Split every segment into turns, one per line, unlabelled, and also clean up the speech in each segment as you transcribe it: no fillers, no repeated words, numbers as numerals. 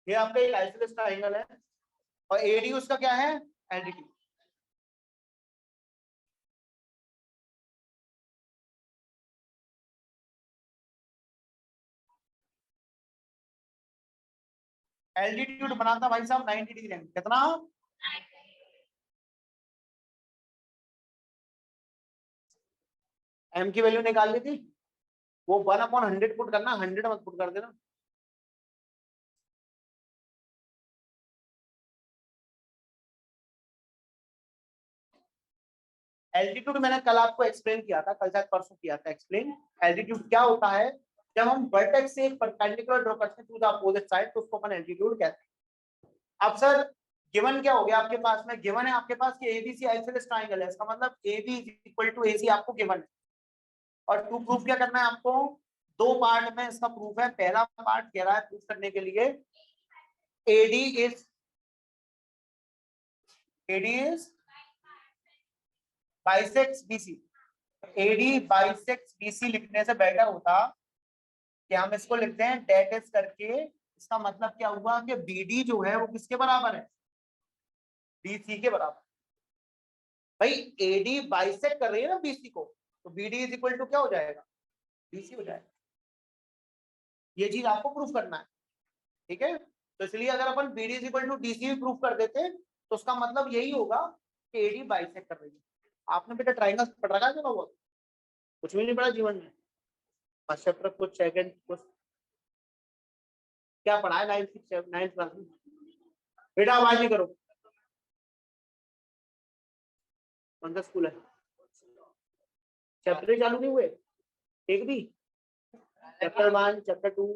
ये आपका एक आइसोसेलेस ट्राइंगल है और एडी उसका क्या है, एल्टीट्यूड। एल्टीट्यूड बनाता भाई साहब 90 डिग्री एंगल, कितना, एम की वैल्यू निकाल ली थी, वो 1/100 पुट करना, 100 मत पुट कर देना। एल्टीट्यूड मैंने कल आपको एक्सप्लेन किया था, कल शायद परसों किया था एक्सप्लेन। एल्टीट्यूड क्या होता है, जब हम वर्टेक्स से परपेंडिकुलर ड्रॉ करते हैं टू द अपोजिट साइड तो उसको अपन एल्टीट्यूड कहते हैं। अब सर गिवन क्या हो गया आपके पास में, गिवन है आपके पास कि एबीसी आइसोसेलेस ट्रायंगल है, इसका मतलब AB इक्वल टू AC आपको गिवन है। और टू प्रूफ क्या करना है आपको, दो पार्ट में इसका प्रूफ है। पहला पार्ट कह रहा है प्रूफ करने के लिए AD is bisects BC। AD bisects BC लिखने से बेटर होता कि हम इसको लिखते हैं डेट इज करके। इसका मतलब क्या हुआ कि BD जो है वो किसके बराबर है, BC के बराबर। भाई AD बाइसेक्ट कर रही है ना BC को, तो BD इज इक्वल टू क्या हो जाएगा, BC हो जाएगा। ये चीज आपको प्रूफ करना है, ठीक है। तो इसलिए अगर अपन BD is equal to DC भी प्रूफ कर देते तो उसका मतलब यही होगा कि AD बाइसेक्ट कर रही है। आपने बेटा ट्राइंगल पढ़ रखा है, वो कुछ भी नहीं पढ़ा जीवन में, फर्स्ट चैप्टर कुछ सेकंड कुछ क्या पढ़ा है, नाइन्थ क्लास में। बेटा आवाज नहीं करो, कौन सा स्कूल है, चैप्टर ही चालू नहीं हुए एक भी, चैप्टर 1 चैप्टर 2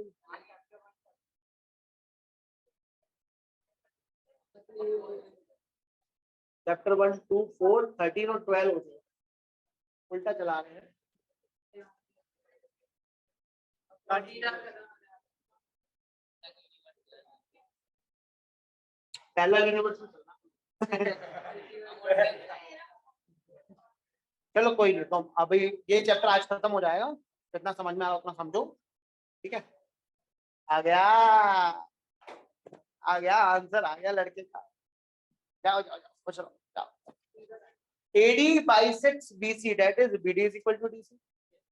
चैप्टर 1 2 4 13 और 12 हो गए, उल्टा चला रहे हैं। पहला यूनिवर्सिटी चलो कोई नहीं, तो अभी ये चैप्टर आज खत्म हो जाएगा, जितना समझ में आ रहा उतना समझो, ठीक है। आ गया, आ गया आंसर, आ गया लड़के का। जाओ जाओ जाओ खुश रहो, जाओ। AD bisects BC that is BD is equal to DC।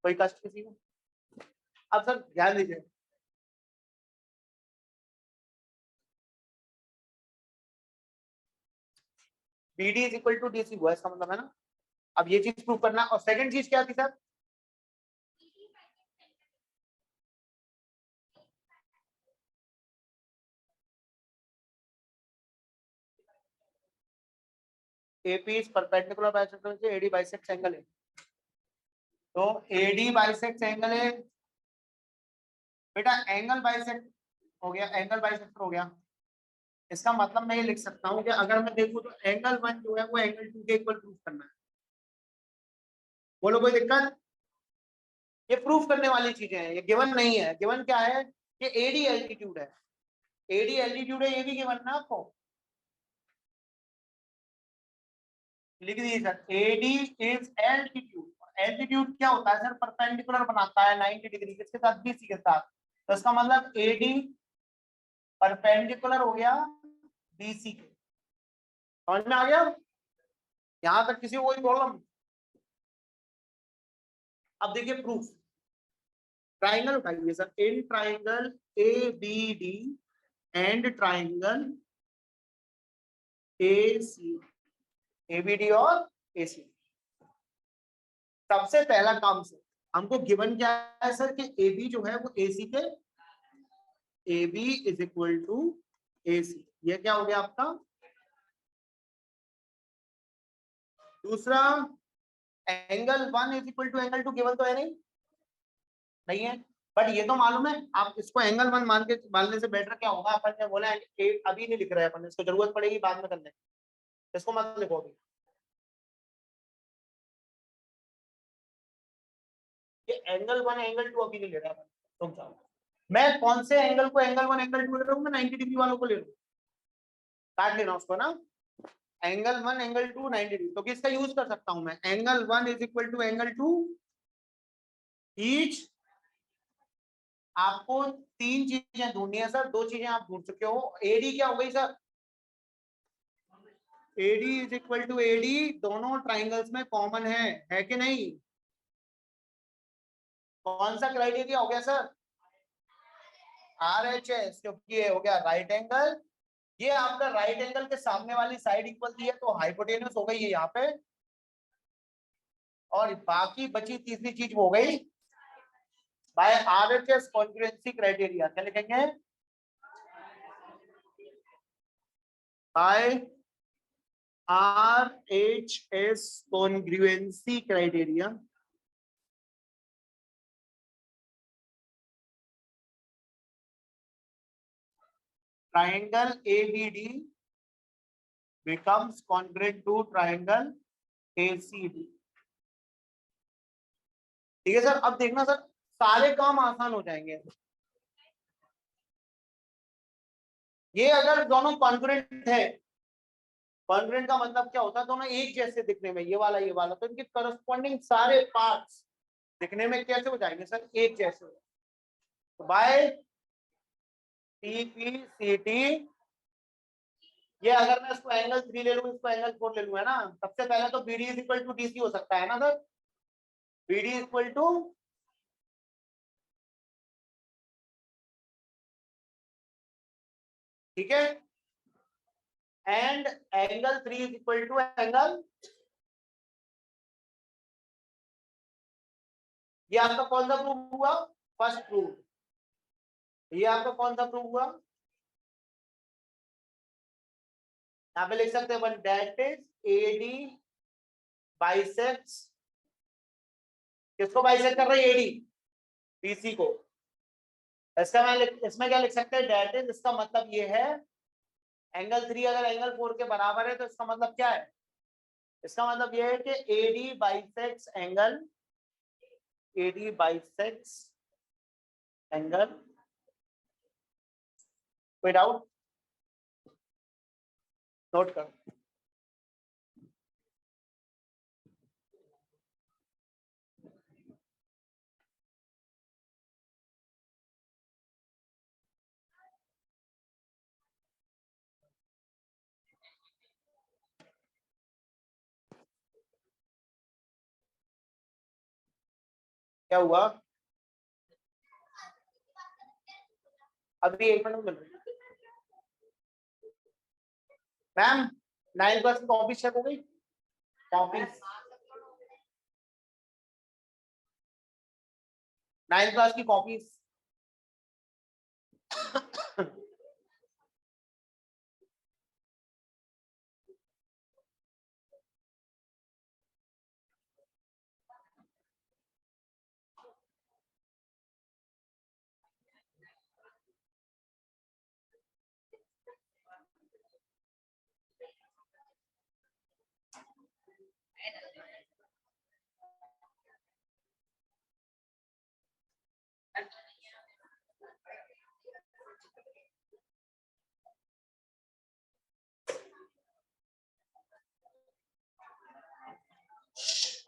कोई कष्ट किसी को। अब सर ध्यान दीजिए, BD is equal to DC हुआ, इसका मतलब है ना। अब ये चीज प्रूव करना, और सेकंड चीज क्या थी sir, AP is perpendicular bisector से AD बाइसेक्स एंगल है, तो AD बाइसेक्स एंगल है बेटा, एंगल बाइसेक्ट हो गया, एंगल बाइसेक्टर हो गया। इसका मतलब मैं ये लिख सकता हूँ कि अगर मैं देखूं तो एंगल 1 जो है वो एंगल 2 के इक्वल प्रूफ करना है। बोलो कोई दिक्कत, ये प्रूफ करने वाली चीजें हैं, ये गिवन नहीं है। गिवन क्या है कि AD एल्टीट्यूड है, AD एल्टीट्यूड है, ये भी गिवन ना आपको, लिख दीजिए sir AD is altitude. Altitude क्या होता है सर, परपेंडिकुलर बनाता है 90 डिग्री किसके साथ, BC के साथ। तो इसका मतलब AD परपेंडिकुलर हो गया BC के, समझ में आ गया, यहां तक किसी को कोई प्रॉब्लम। अब देखिए प्रूफ, ट्राइंगल उठाइए sir, in triangle ABD and triangle AC, ABD और AC। सबसे पहला काम से हमको गिवन क्या है सर कि AB जो है वो AC के, AB is equal to AC, ये क्या हो गया आपका। दूसरा angle 1 is equal to angle 2 given तो है नहीं, नहीं है, बट ये तो मालूम है। आप इसको एंगल 1 मान के मानने से बेटर क्या होगा, अपन ने बोला अभी नहीं लिख रहे हैं अपन, इसको जरूरत पड़ेगी बाद में करने, इसको मत लिखो अभी। ये एंगल 1 एंगल 2 अभी नहीं ले रहा अपन, तुम जाओ। मैं कौन से एंगल को एंगल 1 एंगल 2 ले रहा हूँ, मैं 90 डिग्री वालों को ले रहा हूँ, काट लेना उसको ना, एंगल 1 एंगल 2 90 डिग्री। तो किसका यूज कर सकता हूं मैं, angle 1 is equal to angle 2 each आपको तीन चीजें ढूंढनी है सर, दो चीजें आप ढूंढ चुके हो। एडी क्या हो गई सर? AD is equal to AD, दोनों ट्राइंगल्स में कॉमन है कि नहीं? कौन सा क्राइटेरिया हो गया सर? RHS, क्योंकि ये हो गया राइट एंगल, ये आपका राइट एंगल के सामने वाली साइड इक्वल दी है तो हाइपोटेन्यूस हो गई है यहाँ पे, और बाकी बची तीसरी चीज हो गई बाय RHS कॉन्ग्रुएंसी क्राइटेरिया। क्या लिखेंगे? By RHS congruency criteria. Triangle ABD becomes congruent to triangle ACD। ठीक है सर, अब देखना सर, सारे काम आसान हो जाएंगे। ये अगर दोनों कॉन्ग्रुएंट है, कॉन्ग्रुएंट का मतलब क्या होता है? दोनों एक जैसे दिखने में, ये वाला तो इनके करस्पॉन्डिंग सारे पार्ट्स दिखने में कैसे हो जाएंगे सर? एक जैसे। तो बाय TPCT, ये अगर मैं इसको एंगल 3 ले लूं, इसको एंगल 4 ले लूं, है ना, सबसे पहले तो BD is equal to DC हो सकता है ना सर? BD इक्वल टू, ठीक है, and angle 3 is equal to angle, ये आपका कौन सा प्रूफ हुआ? First proof. ये आपका कौन सा प्रूफ हुआ? यहाँ पे लिख सकते हैं one, that is AD bisects, किसको बाइसेक्ट कर रहा है? AD BC को। इसका मैं इसमें क्या लिख सकते हैं? दैट इज, इसका मतलब ये है एंगल 3 अगर एंगल 4 के बराबर है तो इसका मतलब क्या है? इसका मतलब ये है कि AD bisects angle, AD bisects angle. कोई डाउट? नोट करो। क्या हुआ? अभी 1 मिनट मिल रही है मैम। 9 क्लास की कॉपी चेक हो गई? कॉपी 9 क्लास की कॉपीज।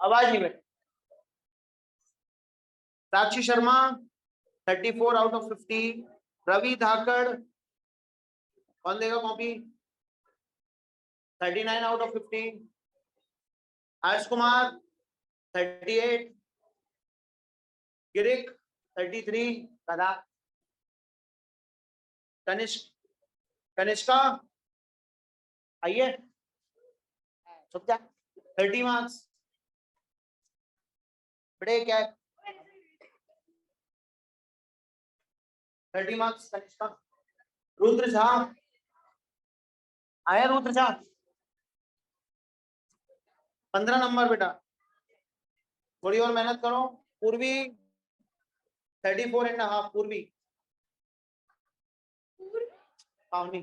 आवाज नहीं बैठी। साक्षी शर्मा 34 आउट ऑफ 50। रवि धाकड़, कौन देगा copy? 39 out of 50। Harsh Kumar 38। गिरिक 33। कदा कनिष्क, कनिष्का आइए, चुप जा। 30 मार्क्स। बेटे क्या? 30 मार्क्स कनिष्का। रुद्र झा आया? रुद्र झा 15 नंबर बेटा। थोड़ी और मेहनत करो। पूर्वी 34.5। पूर्वी पावनी,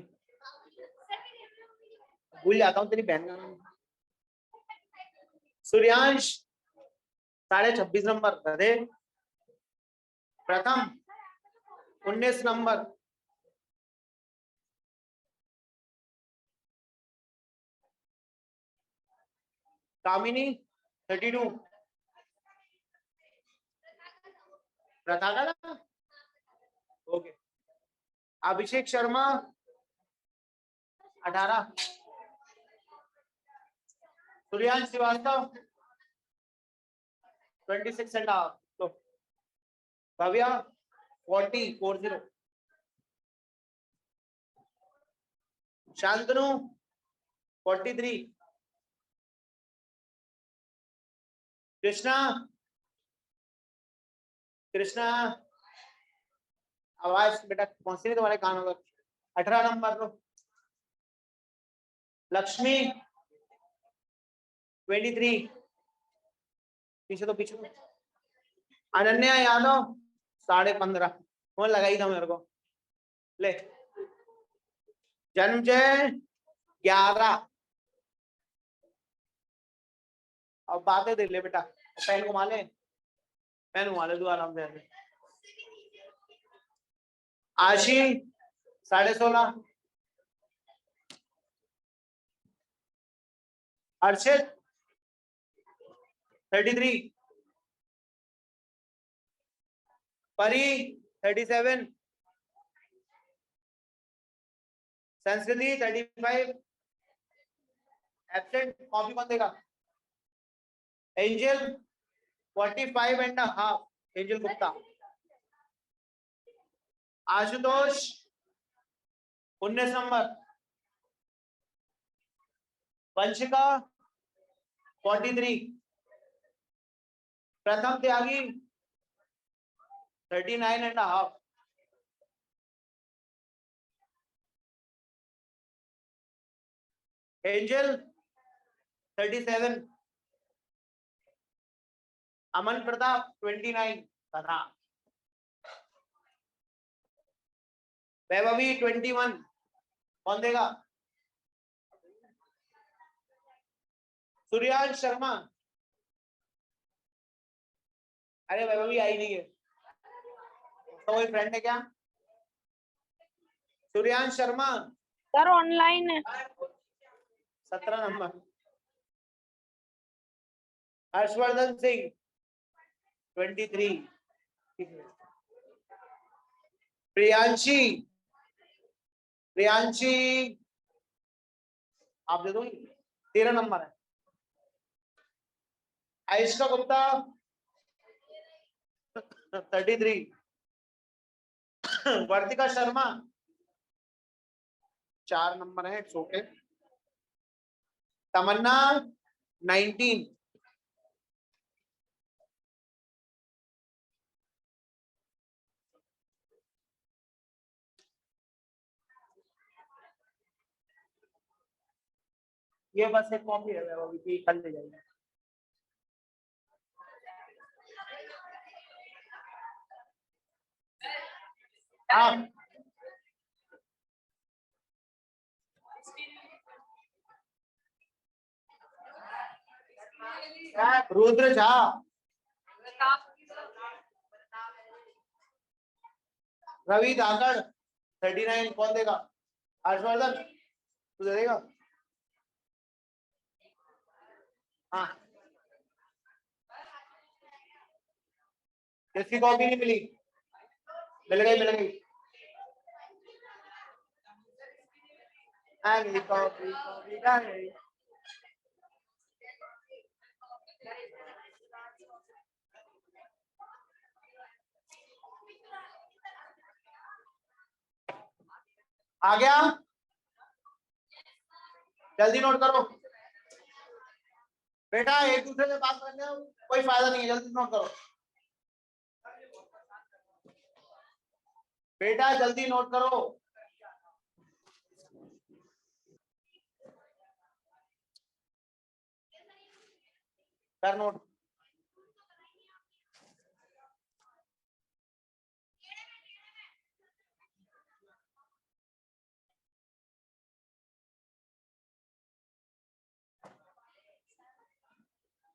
भूल जाता हूँ तेरी बहन का नाम। सूर्यांश 26.5 नंबर। गधे प्रथम 19 नंबर। कामिनी 32। प्रथा का ना ओके। अभिषेक शर्मा 18, सूर्यांश श्रीवास्तव 26.5, तो भव्या 40, शांतनु 43, कृष्णा आवाज बेटा पहुंची नहीं तुम्हारे कानों तक, 18 नंबर लो। लक्ष्मी 23, पीछे तो पीछे। अनन्या यादव 15.5, फोन लगाई था मेरे को। ले जन्मजय 11। अब बातें देख ले बेटा, पेन घुमा ले, पेन घुमा ले, तू आराम से। आशी 16.5, अर्षित 33, परी 37, संस्कृति 35, एब्सेंट कॉपी कौन देगा? Angel 45.5, angel Gupta. Ashutosh 19 number, Vanshika 43, प्रथम त्यागी 39.5, एंजल 37, अमन प्रताप 29, कथा वैभवी 21, कौन देगा? सूर्यांश शर्मा, अरे वैभवी आई नहीं है तो कोई फ्रेंड है क्या? सूर्यांश शर्मा
सर ऑनलाइन है।
17 नंबर, हर्षवर्धन सिंह 23, प्रियांशी आप दे दो, 13 नंबर है। आयुष्का गुप्ता 33, वर्तिका शर्मा 4 नंबर है, इट्स ओके। तमन्ना 19, ये बस एक कॉपी है अभी की, कल ले जाएंगे। हाँ रुद्र झा, रवि धाकड़ 39, कौन देगा? हर्षवर्धन तू दे देगा? हाँ, किसकी कॉपी नहीं मिली? मिल गई। कॉपी आ गया, जल्दी नोट करो बेटा, एक दूसरे से बात करने में कोई फायदा नहीं है, जल्दी नोट करो बेटा, जल्दी नोट करो। कर नोट।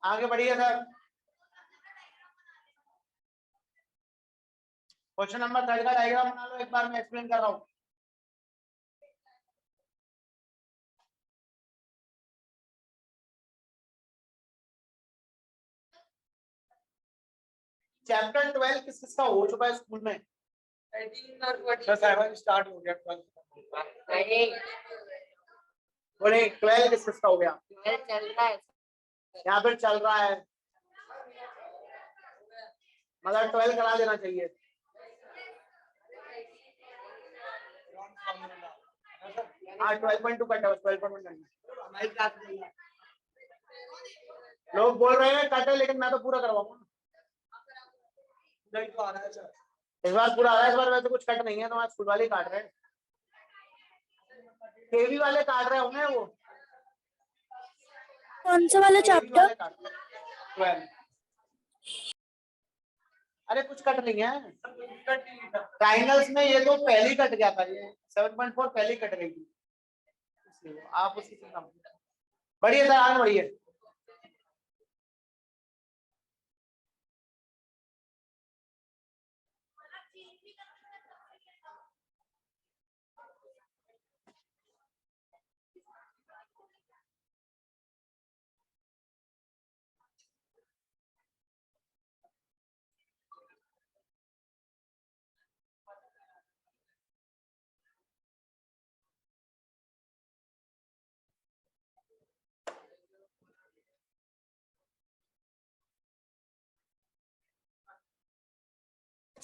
आगे बढ़िए सर, क्वेश्चन नंबर 3 का डायग्राम बना लो, एक बार मैं एक्सप्लेन कर रहा हूँ। चैप्टर 12 किस किसका हो चुका है स्कूल में? स्टार्ट हो गया 12 बोले 12 डिस्कस का हो गया
चल रहा है
यहाँ पे चल रहा है मतलब 12 करा देना चाहिए हाँ 12.2 कट है 12.1 लोग बोल रहे हैं कट है लेकिन मैं तो पूरा करवाऊंगा इस बार पूरा आ रहा है इस बार वैसे कुछ कट नहीं है तो आज स्कूल वाले काट रहे हैं केवी वाले काट रहे होंगे वो
कौन सा वाला चैप्टर?
12 अरे कुछ कट नहीं है ट्राइंगल्स में ये तो पहले ही कट गया था ये 7.4 पहले ही कट गई थी इसलिए आप उसकी चिंता मत करो बढ़िए सर आगे बढ़िए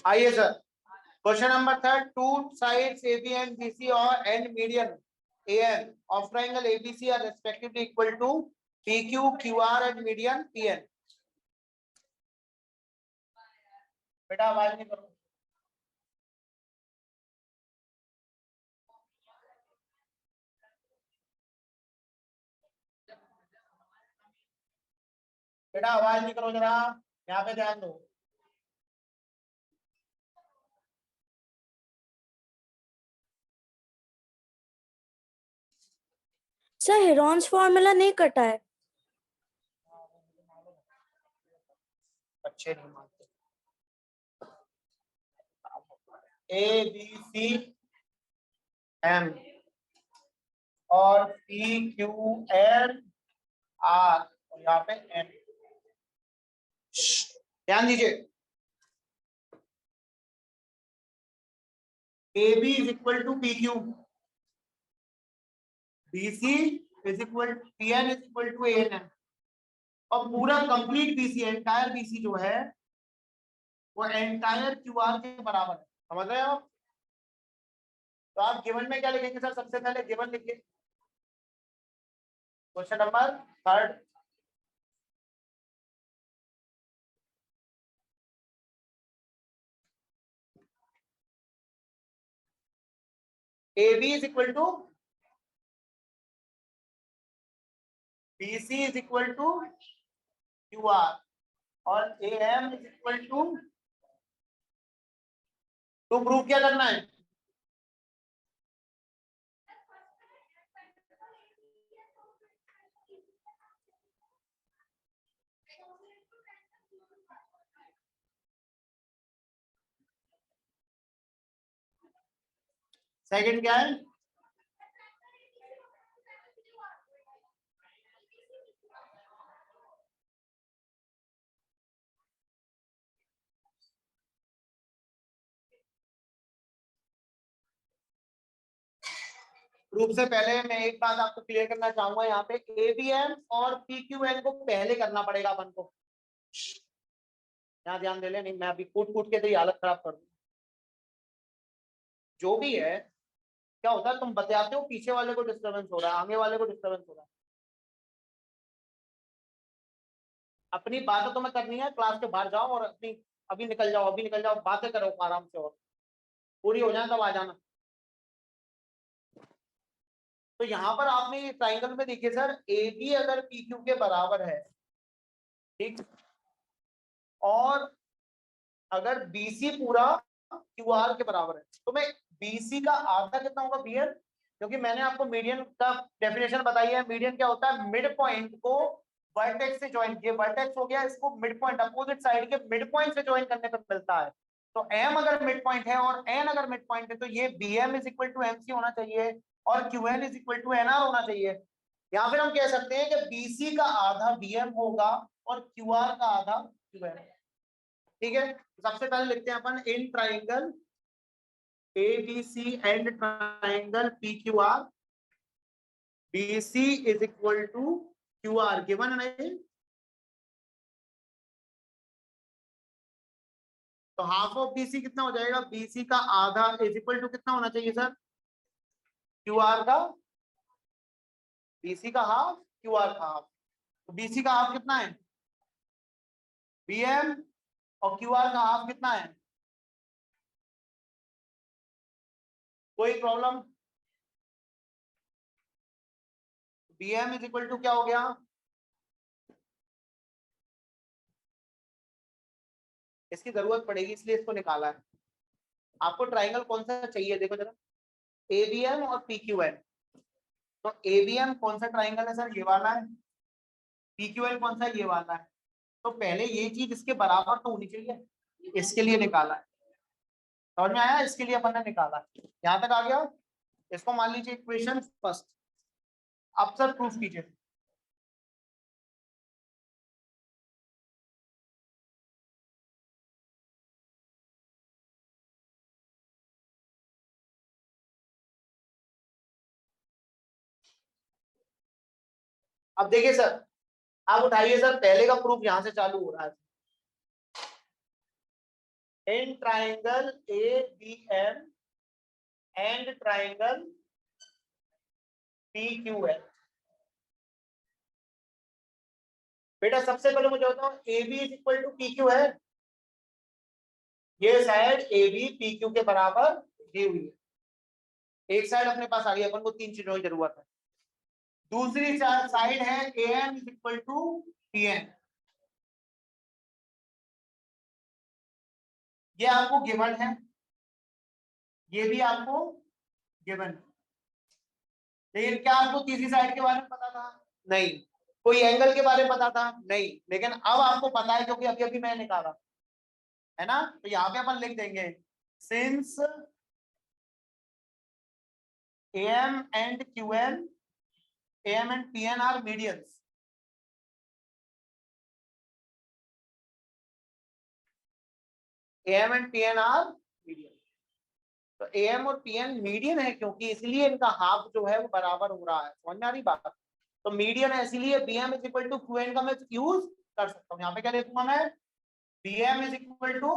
आइए sir question number 3 two sides AB and BC और and median AN of triangle ABC are respectively equal to PQ, QR and median PN बेटा आवाज नहीं करो बेटा आवाज नहीं करो जरा यहाँ पे ध्यान दो
सर हेरॉन्स फॉर्मूला नहीं कटा है।
अच्छे नहीं मानते ABCM और PQRR और यहाँ पे N ध्यान दीजिए AB is equal to PQ BC is equal to PN is equal to AN और पूरा कंप्लीट BC एंटायर BC जो है वो एंटायर QR के बराबर है समझ रहे हो आप तो आप गिवन में क्या लिखेंगे सर सबसे पहले गिवन लिखिए question number 3 AB is equal to BC is equal to QR और AM is equal to prove क्या करना है सेकंड क्या है प्रूफ से पहले मैं एक बात आपको क्लियर करना चाहूंगा यहाँ पे ABM और PQN को पहले करना पड़ेगा अपन को यहाँ ध्यान दे ले नहीं मैं अभी कूट कूट के तेरी हालत खराब कर दूं जो भी है क्या होता है तुम बताते हो पीछे वाले को डिस्टर्बेंस हो रहा है आगे वाले को डिस्टर्बेंस हो रहा है अपनी बातें तुम्हें करनी है क्लास के बाहर जाओ और अपनी अभी निकल जाओ बातें करो आराम से और पूरी हो जाए तब आ जाना तो यहाँ पर आपने ट्राइंगल में देखिए सर AB अगर PQ के बराबर है ठीक और अगर BC पूरा QR के बराबर है तो मैं BC का आधा कितना होगा BN क्योंकि मैंने आपको मीडियन का डेफिनेशन बताई है मीडियन क्या होता है मिड पॉइंट को वर्टेक्स से ज्वाइन किए वर्टेक्स हो गया इसको मिड पॉइंट अपोजिट साइड के मिड पॉइंट से ज्वाइन करने पर मिलता है तो M अगर मिड पॉइंट है और N अगर मिड पॉइंट है तो ये BM is equal to MC होना चाहिए और QN is equal to NR होना चाहिए या फिर हम कह सकते हैं कि BC का आधा BM होगा और QR का आधा QN ठीक है सबसे पहले लिखते हैं अपन इन triangle ABC and triangle PQR, BC is equal to QR, given है ना ये? तो हाफ ऑफ BC कितना हो जाएगा? BC का आधा इज इक्वल टू कितना होना चाहिए सर? QR का, BC का हाफ, QR का हाफ। तो BC का हाफ कितना है? BM, और QR का हाफ कितना है? कोई problem? BM is equal to क्या हो गया? इसकी जरूरत पड़ेगी इसलिए इसको निकाला है। आपको ट्राइंगल कौन सा चाहिए देखो जरा, ABM और PQN। तो ABM कौन सा ट्राइंगल है सर? ये वाला है। PQN कौन सा? ये वाला है। तो पहले ये चीज इसके बराबर तो होनी चाहिए, इसके लिए निकाला है। समझ में आया? इसके लिए अपन ने निकाला है। यहां तक आ गया? इसको मान लीजिए इक्वेशन फर्स्ट। अब सर प्रूफ कीजिए। अब देखिए सर, आप उठाइए सर, पहले का प्रूफ यहां से चालू हो रहा है। In triangle ABM and triangle PQN। बेटा सबसे पहले मुझे बताओ, AB is equal to PQ है? ये साइड AB PQ के बराबर दी हुई है। एक साइड अपने पास आ गई, अपन को तीन चीजों की जरूरत है। दूसरी साइड है AM is equal to PN। ये आपको गिवन है, ये भी आपको गिवन है। लेकिन क्या आपको तीसरी साइड के बारे में पता था? नहीं। कोई एंगल के बारे में पता था? नहीं। लेकिन अब आपको पता है क्योंकि अभी अभी मैंने निकाला है ना। तो यहाँ पे अपन लिख देंगे, since AM and QN, AM and PN are medians, AM and PN are median। तो AM और PN मीडियन है क्योंकि इसलिए इनका हाफ जो है वो बराबर हो रहा है। समझ में आ रही बात? तो मीडियन है इसलिए BM is equal to QN का मैं यूज कर सकता हूँ। यहाँ पे क्या लिखूंगा मैं? BM is equal to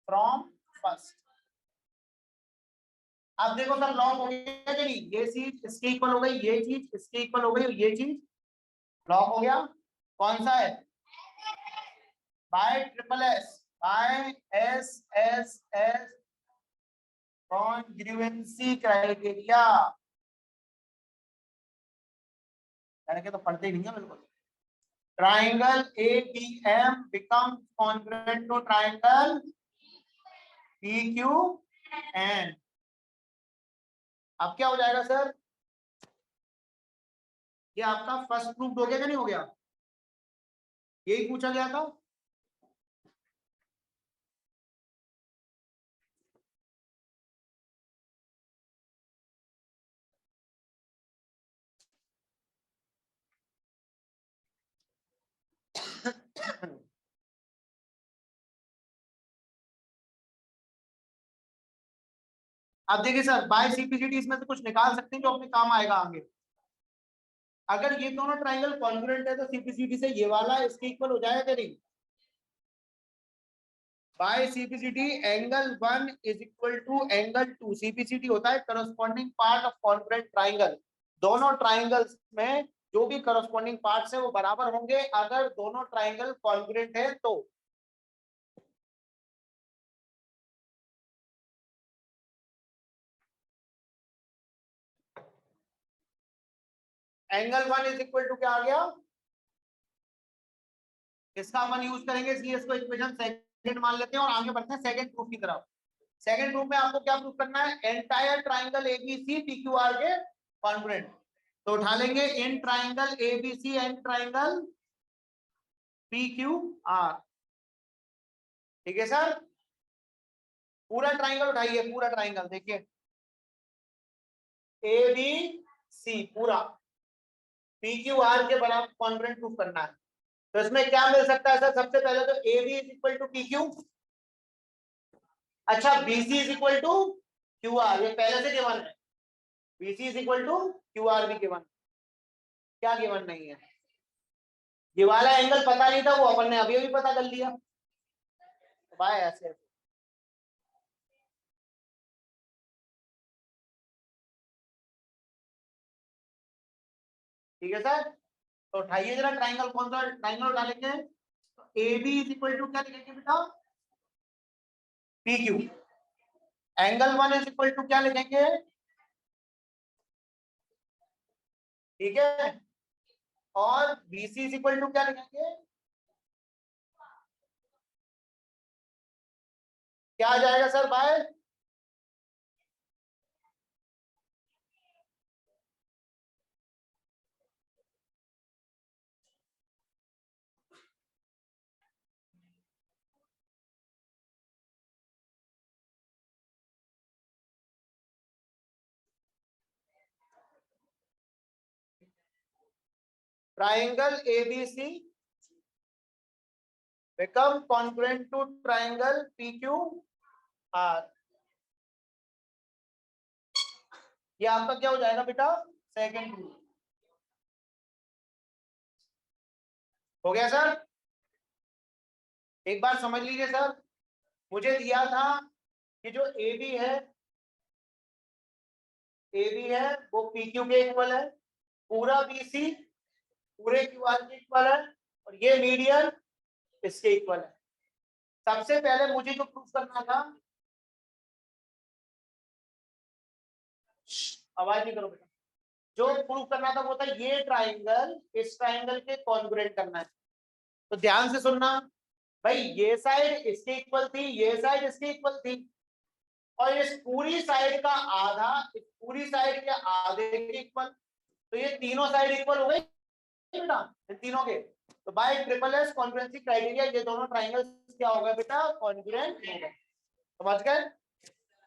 from first. अब देखो सर, लॉग हो गया कि नहीं? ये चीज इसके इक्वल हो गई, ये चीज इसके इक्वल हो गई, और ये चीज लॉग हो गया। कौन सा है? By triple S, by SSS congruency criteria. यानी कि तो पढ़ते ही नहीं है बिल्कुल। Triangle ABM become congruent to triangle PQN। अब क्या हो जाएगा सर? ये आपका फर्स्ट प्रूफ हो गया कि नहीं हो गया? यही पूछा गया था। अब देखिए सर, बाय CPCD इसमें से कुछ निकाल सकते हैं जो अपने काम आएगा आगे। अगर ये दोनों ट्राइंगल कॉन्ग्रुएंट है तो CPCD से ये वाला इसके इक्वल हो जाएगा क्या नहीं? By CPCD angle 1 is equal to angle 2। CPCD होता है corresponding part of congruent triangle. दोनों ट्राइंगल्स में जो भी करस्पॉन्डिंग पार्ट्स है वो बराबर होंगे अगर दोनों ट्राइंगल कॉन्ग्रुएंट है तो। एंगल 1 इज इक्वल टू क्या आ गया? इसका अपन यूज करेंगे इसलिए इसको इक्वेशन सेकंड मान लेते हैं और आगे बढ़ते हैं सेकंड प्रूफ की तरफ। सेकंड प्रूफ में आपको क्या प्रूफ करना है? एंटायर ट्राइंगल ABC PQR के कॉन्ग्रुएंट। तो उठा लेंगे इन triangle ABC and triangle PQR। ठीक है सर? पूरा ट्राइंगल उठाइए, पूरा ट्राइंगल देखिए, ABC पूरा PQR के बराबर कॉन्ग्रुएंट प्रूफ करना है। तो इसमें क्या मिल सकता है सर? सबसे पहले तो AB is equal to PQ, अच्छा BC is equal to QR, ये पहले से गिवन है। BC is equal to QR भी गिवन, क्या गिवन नहीं है? ये वाला एंगल पता नहीं था, वो अपन ने अभी अभी पता कर लिया भाई, ऐसे। ठीक है सर, तो उठाइए जरा ट्राइंगल, कौन सा ट्राइंगल उठा लेंगे? A B is equal to क्या लिखेंगे बेटा? PQ। Angle 1 is equal to क्या लिखेंगे? ठीक है, और BC इज इक्वल टू क्या लिखेंगे? क्या आ जाएगा सर भाई? Triangle ABC become congruent to triangle PQR। ये आपका क्या हो जाएगा बेटा? Second rule. हो गया सर? एक बार समझ लीजिए सर, मुझे दिया था कि जो AB है वो PQ के इक्वल है, पूरा BC पूरे QR के इक्वल है, और ये मीडियन इसके इक्वल है। सबसे पहले मुझे जो प्रूफ करना था, आवाज नहीं करो बेटा, जो प्रूफ करना था वो था ये ट्राइंगल इस ट्राइंगल के कॉन्ग्रुएंट करना है। तो ध्यान से सुनना भाई, ये साइड इसके इक्वल थी, ये साइड इसके इक्वल थी, और इस पूरी साइड का आधा इस पूरी साइड के आधे के इक्वल, तो ये तीनों साइड इक्वल हो गई बेटा इन तीनों के। तो bye triple S congruency criteria ये दोनों ट्राइंगल्स क्या होगा बेटा? कॉन्ग्रुएंट होगा। समझ गए?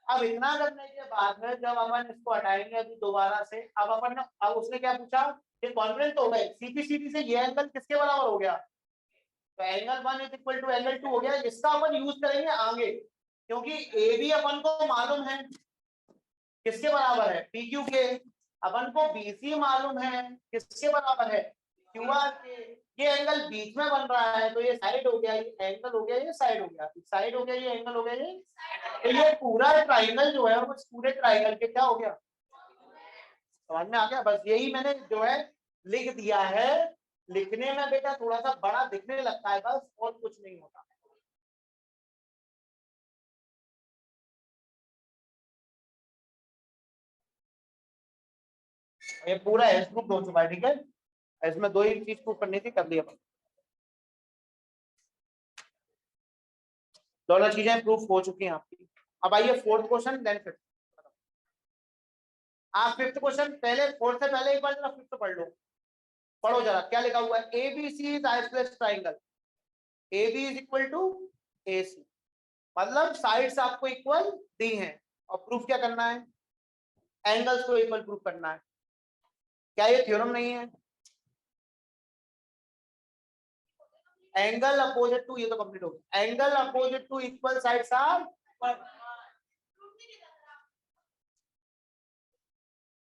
अब इतना करने के बाद में जब अपन इसको हटाएंगे अभी दोबारा से, अब उसने क्या पूछा? ये कॉन्ग्रुएंट तो हो गए, CPCD से ये एंगल किसके बराबर हो गया? तो angle 1 is equal to angle 2 हो गया। इसका अपन यूज करेंगे आगे, क्योंकि AB अपन को मालूम है किसके बराबर है? PQ के। अपन को BC मालूम है किसके बराबर है? QR के। ये एंगल बीच में बन रहा है, तो ये साइड हो गया, ये एंगल हो गया, ये साइड हो गया, साइड हो गया, ये एंगल हो गया, ये तो ये पूरा ट्राइंगल जो है वो इस पूरे ट्राइंगल के क्या हो गया? समझ में आ गया? बस यही मैंने जो है लिख दिया है। लिखने में बेटा थोड़ा सा बड़ा दिखने लगता है बस, और कुछ नहीं होता। ये पूरा एस प्रूफ हो चुका है, ठीक है? इसमें दो ही चीज प्रूफ करनी थी, कर लिया। दोनों चीजें प्रूफ हो चुकी हैं आपकी। अब आइए फोर्थ क्वेश्चन, देन फिफ्थ। आप फिफ्थ क्वेश्चन पहले, फोर्थ से पहले एक बार जरा फिफ्थ पढ़ लो। पढ़ो जरा क्या लिखा हुआ है? ABC is isosceles triangle, AB is equal to AC, मतलब साइड्स आपको इक्वल दी हैं, और प्रूफ क्या करना है? एंगल्स को इक्वल प्रूफ करना है। क्या ये थ्योरम नहीं है? एंगल अपोजिट टू, ये तो कंप्लीट हो गया। Angle opposite to equal sides are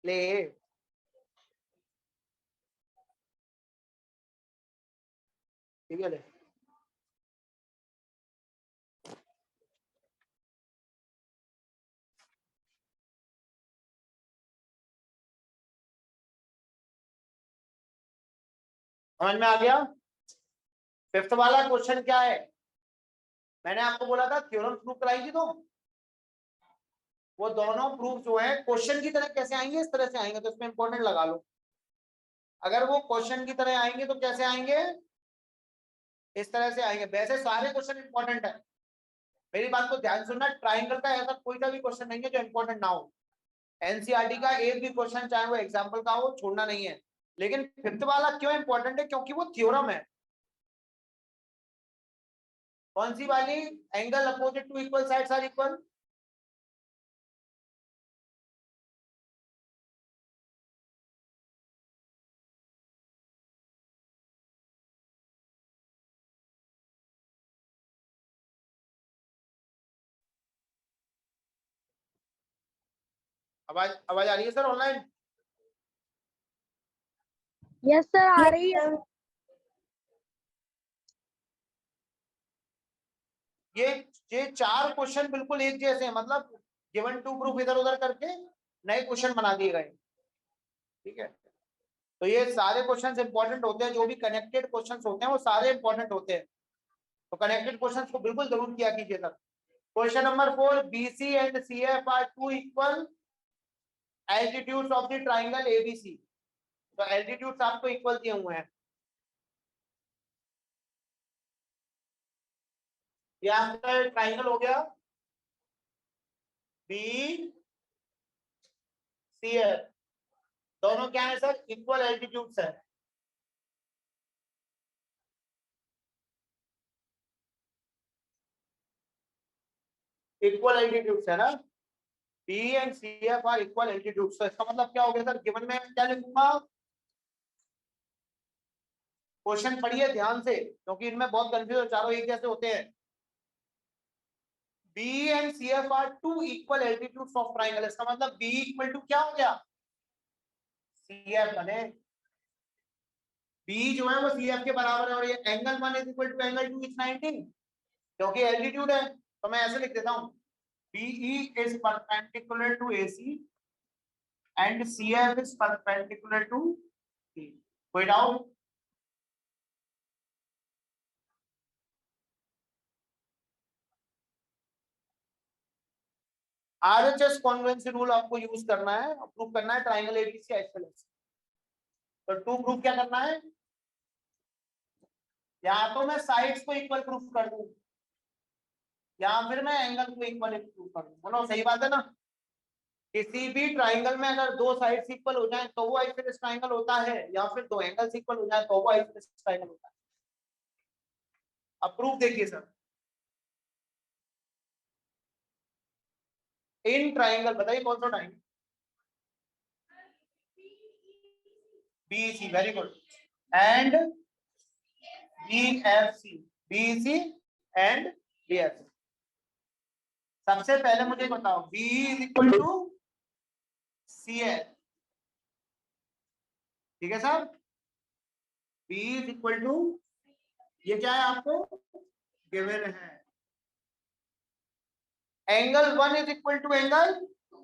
ले। ठीक है ले। समझ में आ गया? फिफ्थ वाला क्वेश्चन क्या है? मैंने आपको बोला था थ्योरम प्रूफ कराई थी, तो वो दोनों प्रूफ जो है क्वेश्चन की तरह कैसे आएंगे? इस तरह से आएंगे, तो इसमें इंपॉर्टेंट लगा लो। अगर वो क्वेश्चन की तरह आएंगे तो कैसे आएंगे? इस तरह से आएंगे। वैसे सारे क्वेश्चन इंपॉर्टेंट है, मेरी बात को ध्यान सुनना। ट्राइंगल का ऐसा कोई सा भी क्वेश्चन नहीं है जो इंपॉर्टेंट ना हो। एनसीईआरटी का एक भी क्वेश्चन चाहे वो एग्जांपल का हो, छोड़ना नहीं है। लेकिन फिफ्थ वाला क्यों इंपॉर्टेंट है? क्योंकि वो थ्योरम है। कौन सी वाली? Angle opposite to equal sides are equal. आवाज आवाज आ रही है सर ऑनलाइन?
यस सर आ रही है।
ये ये 4 क्वेश्चन बिल्कुल एक जैसे हैं, मतलब गिवन टू प्रूफ इधर उधर करके नए क्वेश्चन बना दिए गए। ठीक है, तो ये सारे क्वेश्चंस इंपॉर्टेंट होते हैं, जो भी कनेक्टेड क्वेश्चंस होते हैं वो सारे इंपॉर्टेंट होते हैं, तो कनेक्टेड क्वेश्चंस को बिल्कुल जरूर किया कीजिए sir. Question number 4, BC and CF are two equal altitudes of the triangle ABC। तो एल्टीट्यूड्स आपको इक्वल दिए हुए हैं, ये आपका ट्राइंगल हो गया BCF, दोनों क्या है सर? इक्वल एल्टीट्यूड्स है। इक्वल एल्टीट्यूड्स है ना, B and CF are equal altitudes. तो इसका मतलब क्या हो गया सर? गिवन में क्या लिखूंगा? क्वेश्चन पढ़िए ध्यान से, क्योंकि इनमें बहुत कंफ्यूज, चारों एक जैसे होते हैं। B and CF are two equal altitudes of triangle, इसका मतलब B इक्वल टू क्या हो गया? CF बने। B जो है वो CF के बराबर है, और ये angle 1 is equal to angle 2 is 90, क्योंकि एल्टीट्यूड है। तो मैं ऐसे लिख देता हूं, BE is perpendicular to AC and CF is perpendicular to C। कोई डाउट? RHS कॉन्वेंसी रूल आपको यूज करना है, प्रूव करना है ट्राइंगल ABC आइसोसेलेस। तो टू प्रूव क्या करना है? या तो मैं साइड्स को इक्वल प्रूफ कर दूं, या फिर मैं एंगल को इक्वल प्रूफ कर दूं। बोलो सही बात है ना? किसी भी ट्राइंगल में अगर दो साइड्स इक्वल हो जाए तो वो आइसोसेलेस ट्राइंगल होता है, या फिर दो एंगल्स इक्वल हो जाए तो वो आइसोसेलेस ट्राइंगल होता है। अब प्रूफ देखिए सर, इन ट्राइंगल, बताइए कौन सा triangle? BC, very good, and BFC, BC and BFC। सबसे पहले मुझे बताओ, B is equal to CF, ठीक है sir? B is equal to, ये क्या है आपको गिवन है, angle 1 is equal to angle, तो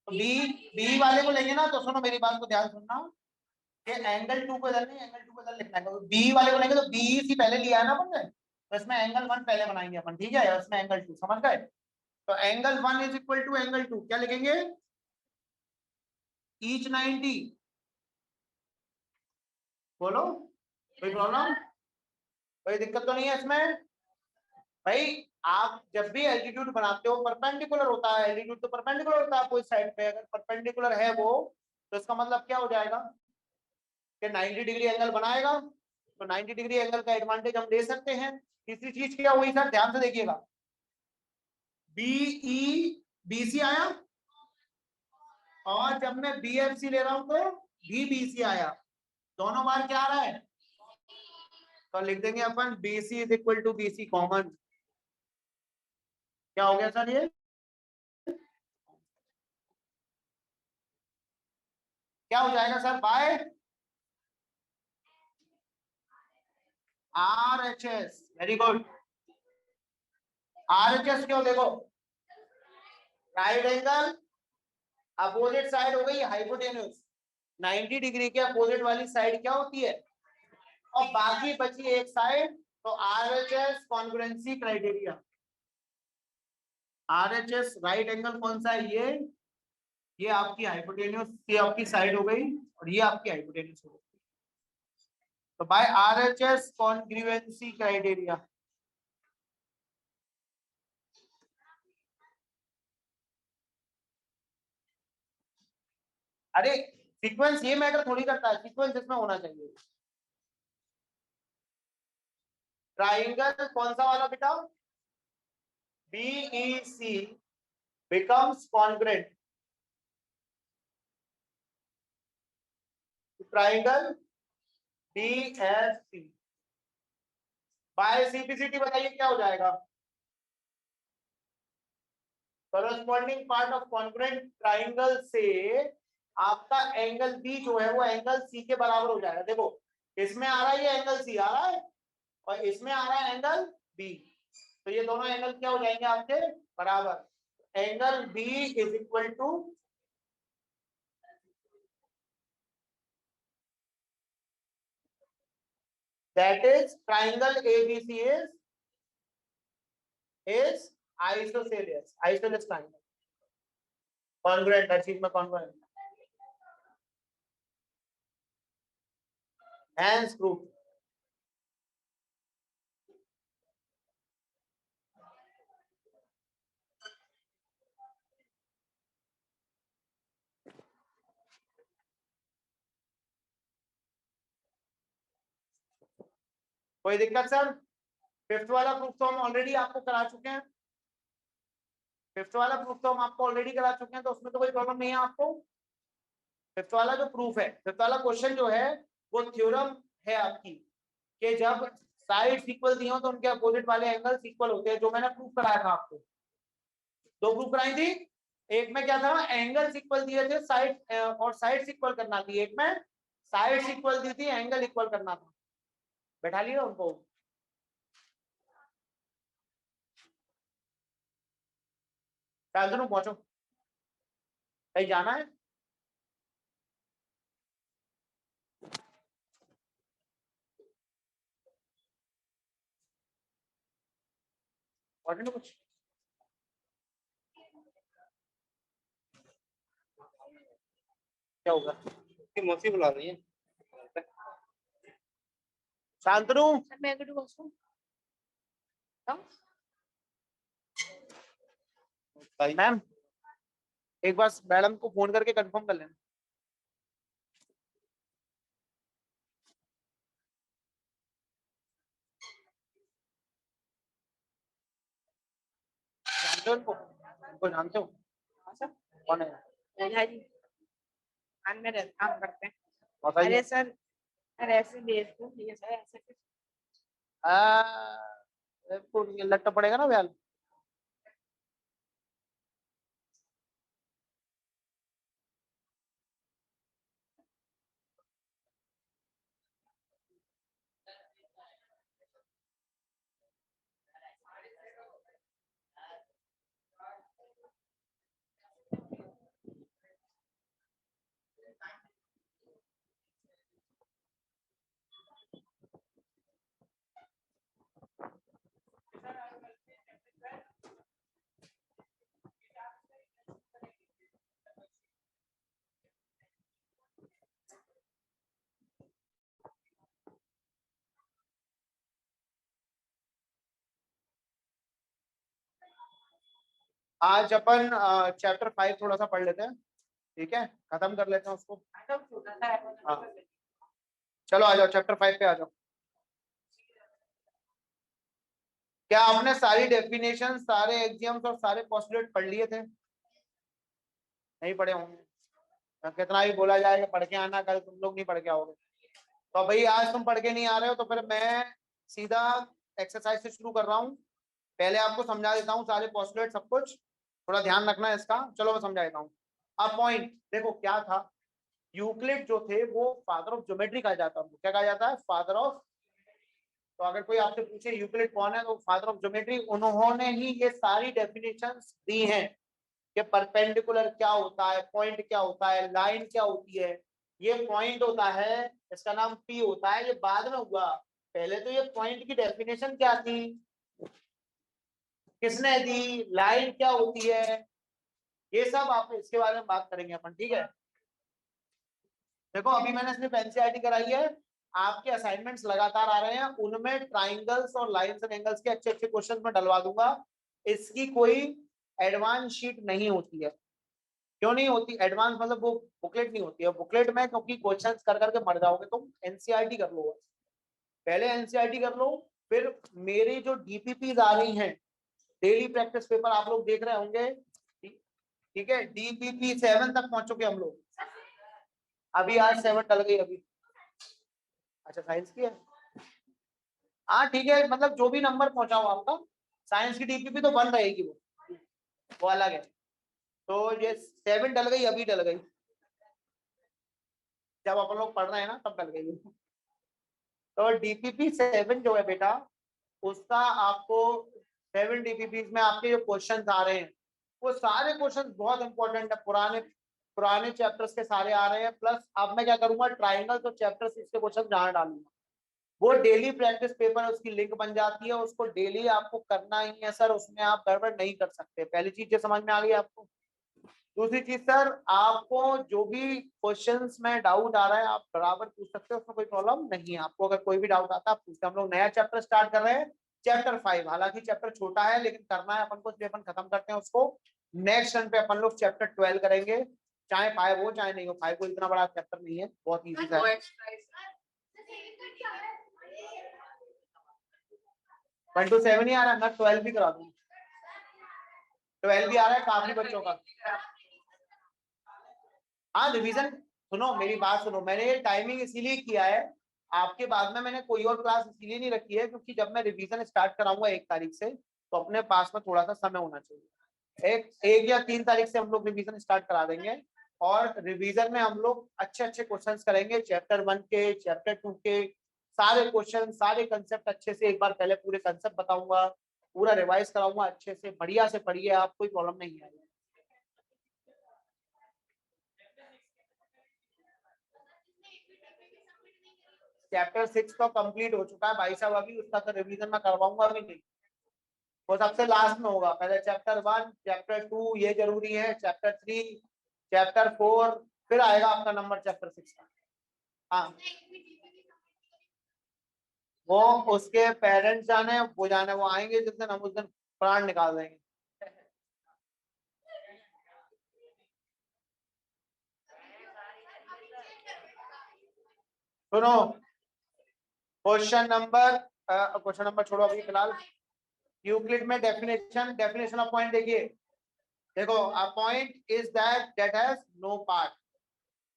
बी वाले को लेंगे ना, तो सुनो मेरी बात को ध्यान सुनना, कि एंगल 2 को इधर नहीं, एंगल 2 को इधर लिखना है। बी वाले को लेंगे तो BC पहले लिया है ना अपन ने, तो इसमें एंगल 1 पहले बनाएंगे अपन, ठीक है? इसमें एंगल 2, समझ गए? तो angle 1 is equal to angle 2 क्या लिखेंगे? ईच 90। बोलो, कोई प्रॉब्लम? कोई दिक्कत तो नहीं है इसमें? भाई आप जब भी एल्टीट्यूड बनाते हो परपेंडिकुलर होता है, एल्टीट्यूड तो परपेंडिकुलर होता है कोई साइड पे, अगर परपेंडिकुलर है वो, तो इसका मतलब क्या हो जाएगा कि 90 डिग्री एंगल बनाएगा। तो 90 डिग्री एंगल का एडवांटेज हम ले सकते हैं। तीसरी चीज क्या हुई सर, ध्यान से देखिएगा, BE BC आया, और जब मैं BFC ले रहा हूं तो BC आया, दोनों बार क्या आ रहा है? तो लिख देंगे अपन BC is equal to BC common. क्या हो गया सर? ये क्या हो जाएगा sir? By RHS, very good. RHS क्यों? देखो, राइट एंगल अपोजिट साइड हो गई हाइपोटेन्यूज, 90 डिग्री के अपोजिट वाली साइड क्या होती है, और बाकी बची एक साइड, तो RHS congruency criteria. RHS right angle कौन सा है? ये आपकी हाइपोटेन्यूज, ये आपकी साइड हो गई, और ये आपकी हाइपोटेन्यूज हो गई। तो बाय RHS कॉन्ग्रुएंसी क्राइटेरिया, अरे सीक्वेंस ये मैटर थोड़ी करता है, सीक्वेंस इसमें होना चाहिए। ट्राइंगल कौन सा वाला बेटा? BEC becomes congruent to triangle BFC। By CPCT बताइए क्या हो जाएगा? corresponding part of congruent triangle से आपका एंगल बी जो है वो एंगल सी के बराबर हो जाएगा। देखो इसमें आ रहा है ये एंगल सी आ रहा है और इसमें आ रहा है एंगल बी, तो ये दोनों एंगल क्या हो जाएंगे आपके बराबर। Angle B is equal to that is triangle ABC is isosceles triangle, congruent, हर चीज में congruent, hence proof। कोई दिक्कत सर? फिफ्थ वाला प्रूफ तो हम ऑलरेडी आपको करा चुके हैं, फिफ्थ वाला प्रूफ तो हम आपको ऑलरेडी करा चुके हैं, तो उसमें तो कोई प्रॉब्लम नहीं है आपको। फिफ्थ वाला जो प्रूफ है, फिफ्थ वाला क्वेश्चन जो है वो थ्योरम है आपकी कि जब साइड्स इक्वल दी हो तो उनके अपोजिट वाले एंगल्स इक्वल होते हैं, जो मैंने प्रूफ कराया था आपको। दो प्रूफ कराई थी, एक में क्या था एंगल्स इक्वल दिए थे साइड और साइड्स इक्वल करना थी, एक में साइड्स इक्वल दी थी एंगल इक्वल करना था। बैठा लिया उनको। पहुंचो, कहीं जाना है? और कुछ क्या होगा?
मौसी बुला रही है।
शांतनु मैम, एक बार मैडम को फोन करके कंफर्म कर लेना। जानते हो उनको जानते हो? कौन है?
काम करते हैं।
बताइए।
अरे सर, अरे ऐसे भेज दो, ठीक है सर, ऐसे
लट्टा पड़ेगा ना ब्याल। आज अपन चैप्टर 5 थोड़ा सा पढ़ लेते हैं, ठीक है, खत्म कर लेते हैं उसको। हाँ चलो आ जाओ, चैप्टर 5 पे आ जाओ। क्या आपने सारी डेफिनेशन, सारे एग्जाम्स और सारे पोस्टुलेट पढ़ लिए थे? नहीं पढ़े होंगे, कितना भी बोला जाएगा पढ़ के आना, कल तुम लोग नहीं पढ़ के आओगे। तो भाई आज तुम पढ़ के नहीं आ रहे हो तो फिर मैं सीधा एक्सरसाइज से शुरू कर रहा हूँ। पहले आपको समझा देता हूँ सारे पोस्टुलेट सब कुछ, थोड़ा ध्यान रखना है इसका। चलो मैं समझा देता हूँ। अब पॉइंट देखो क्या था, यूक्लिड जो थे वो फादर ऑफ ज्योमेट्री कहा जाता है। क्या कहा जाता है? Father of. तो अगर कोई आपसे पूछे यूक्लिड कौन है तो फादर ऑफ ज्योमेट्री, उन्होंने ही ये सारी डेफिनेशंस दी हैं कि परपेंडिकुलर क्या होता है, पॉइंट क्या होता है, लाइन क्या होती है। ये पॉइंट होता है, इसका नाम पी होता है, ये बाद में हुआ। पहले तो ये पॉइंट की डेफिनेशन क्या थी, किसने दी, लाइन क्या होती है, ये सब आप इसके बारे में बात करेंगे अपन, ठीक है। देखो अभी मैंने सिर्फ एनसीईआरटी कराई है, आपके असाइनमेंट्स लगातार आ रहे हैं, उनमें ट्राइंगल्स और लाइंस एंड एंगल्स के अच्छे अच्छे क्वेश्चंस में डलवा दूंगा। इसकी कोई एडवांस शीट नहीं होती है। क्यों नहीं होती एडवांस? मतलब वो बुकलेट नहीं होती है बुकलेट में, क्योंकि क्वेश्चंस कर करके मर जाओगे तुम। एनसीईआरटी कर लो, पहले एनसीईआरटी कर लो, फिर मेरी जो डीपीपीज आ रही हैं, डेली प्रैक्टिस पेपर आप लोग देख रहे होंगे, ठीक है। डीपीपी 7 तक पहुंच चुके हम लोग, अभी आज 7 डल गई अभी। अच्छा साइंस की है, हाँ ठीक है, मतलब जो भी नंबर पहुंचा हो आपका, साइंस की डीपीपी तो बन रहेगी वो, वो अलग है। तो ये 7 डल गई, अभी डल गई, जब अपन लोग पढ़ रहे हैं ना तब डल गई। तो डीपीपी 7 जो है बेटा, उसका आपको 7 डीपीपी में आपके जो क्वेश्चन आ रहे हैं वो सारे क्वेश्चन बहुत इंपॉर्टेंट है, पुराने पुराने चैप्टर्स के सारे आ रहे हैं। प्लस अब मैं क्या करूंगा, ट्राइंगल तो चैप्टर्स इसके क्वेश्चन जहां डालूंगा, वो डेली प्रैक्टिस पेपर है, उसकी लिंक बन जाती है, उसको डेली आपको करना ही है सर, उसमें आप गड़बड़ नहीं कर सकते। पहली चीज ये समझ में आ गई आपको। दूसरी चीज सर, आपको जो भी क्वेश्चंस में डाउट आ रहा है आप बराबर पूछ सकते हो, उसमें कोई प्रॉब्लम नहीं है। आपको अगर कोई भी डाउट आता है आप पूछते हैं। हम लोग नया चैप्टर स्टार्ट कर रहे हैं, चैप्टर 5। हालांकि चैप्टर छोटा है लेकिन करना है अपन को, इसलिए अपन खत्म करते हैं उसको। नेक्स्ट टर्न पे अपन लोग चैप्टर 12 करेंगे, चाहे 5 हो चाहे नहीं हो। 5 कोई इतना बड़ा चैप्टर नहीं है, बहुत ईजी सा है। 1 to 7 ही आ रहा है, मैं 12 भी करा दूंगा। 12 भी आ रहा है काफी बच्चों का। हाँ रिवीजन, सुनो मेरी बात सुनो, मैंने ये टाइमिंग इसीलिए किया है आपके, बाद में मैंने कोई और क्लास इसीलिए नहीं रखी है क्योंकि जब मैं रिवीजन स्टार्ट कराऊंगा 1 तारीख से, तो अपने पास में थोड़ा सा समय होना चाहिए। एक या 3 तारीख से हम लोग रिवीजन स्टार्ट करा देंगे, और रिवीजन में हम लोग अच्छे अच्छे क्वेश्चंस करेंगे, चैप्टर 1 के, चैप्टर 2 के सारे क्वेश्चन, सारे कंसेप्ट अच्छे से। एक बार पहले पूरे कंसेप्ट बताऊंगा, पूरा रिवाइज कराऊंगा अच्छे से, बढ़िया से पढ़िए आप, कोई प्रॉब्लम नहीं आएगी। चैप्टर 6 तो कंप्लीट हो चुका है भाई साहब, अभी उसका तो रिवीजन मैं करवाऊंगा अभी नहीं, वो सबसे लास्ट में होगा। पहले चैप्टर 1, चैप्टर 2 ये जरूरी है, चैप्टर 3, चैप्टर 4, फिर आएगा आपका नंबर चैप्टर 6 का। हाँ वो उसके पेरेंट्स जाने, वो जाने, वो आएंगे जिस दिन, हम उस दिन प्राण निकाल देंगे। सुनो क्वेश्चन नंबर छोड़ो अभी फिलहाल। यूक्लिड में डेफिनेशन ऑफ पॉइंट देखिए। देखो a point is that has no part.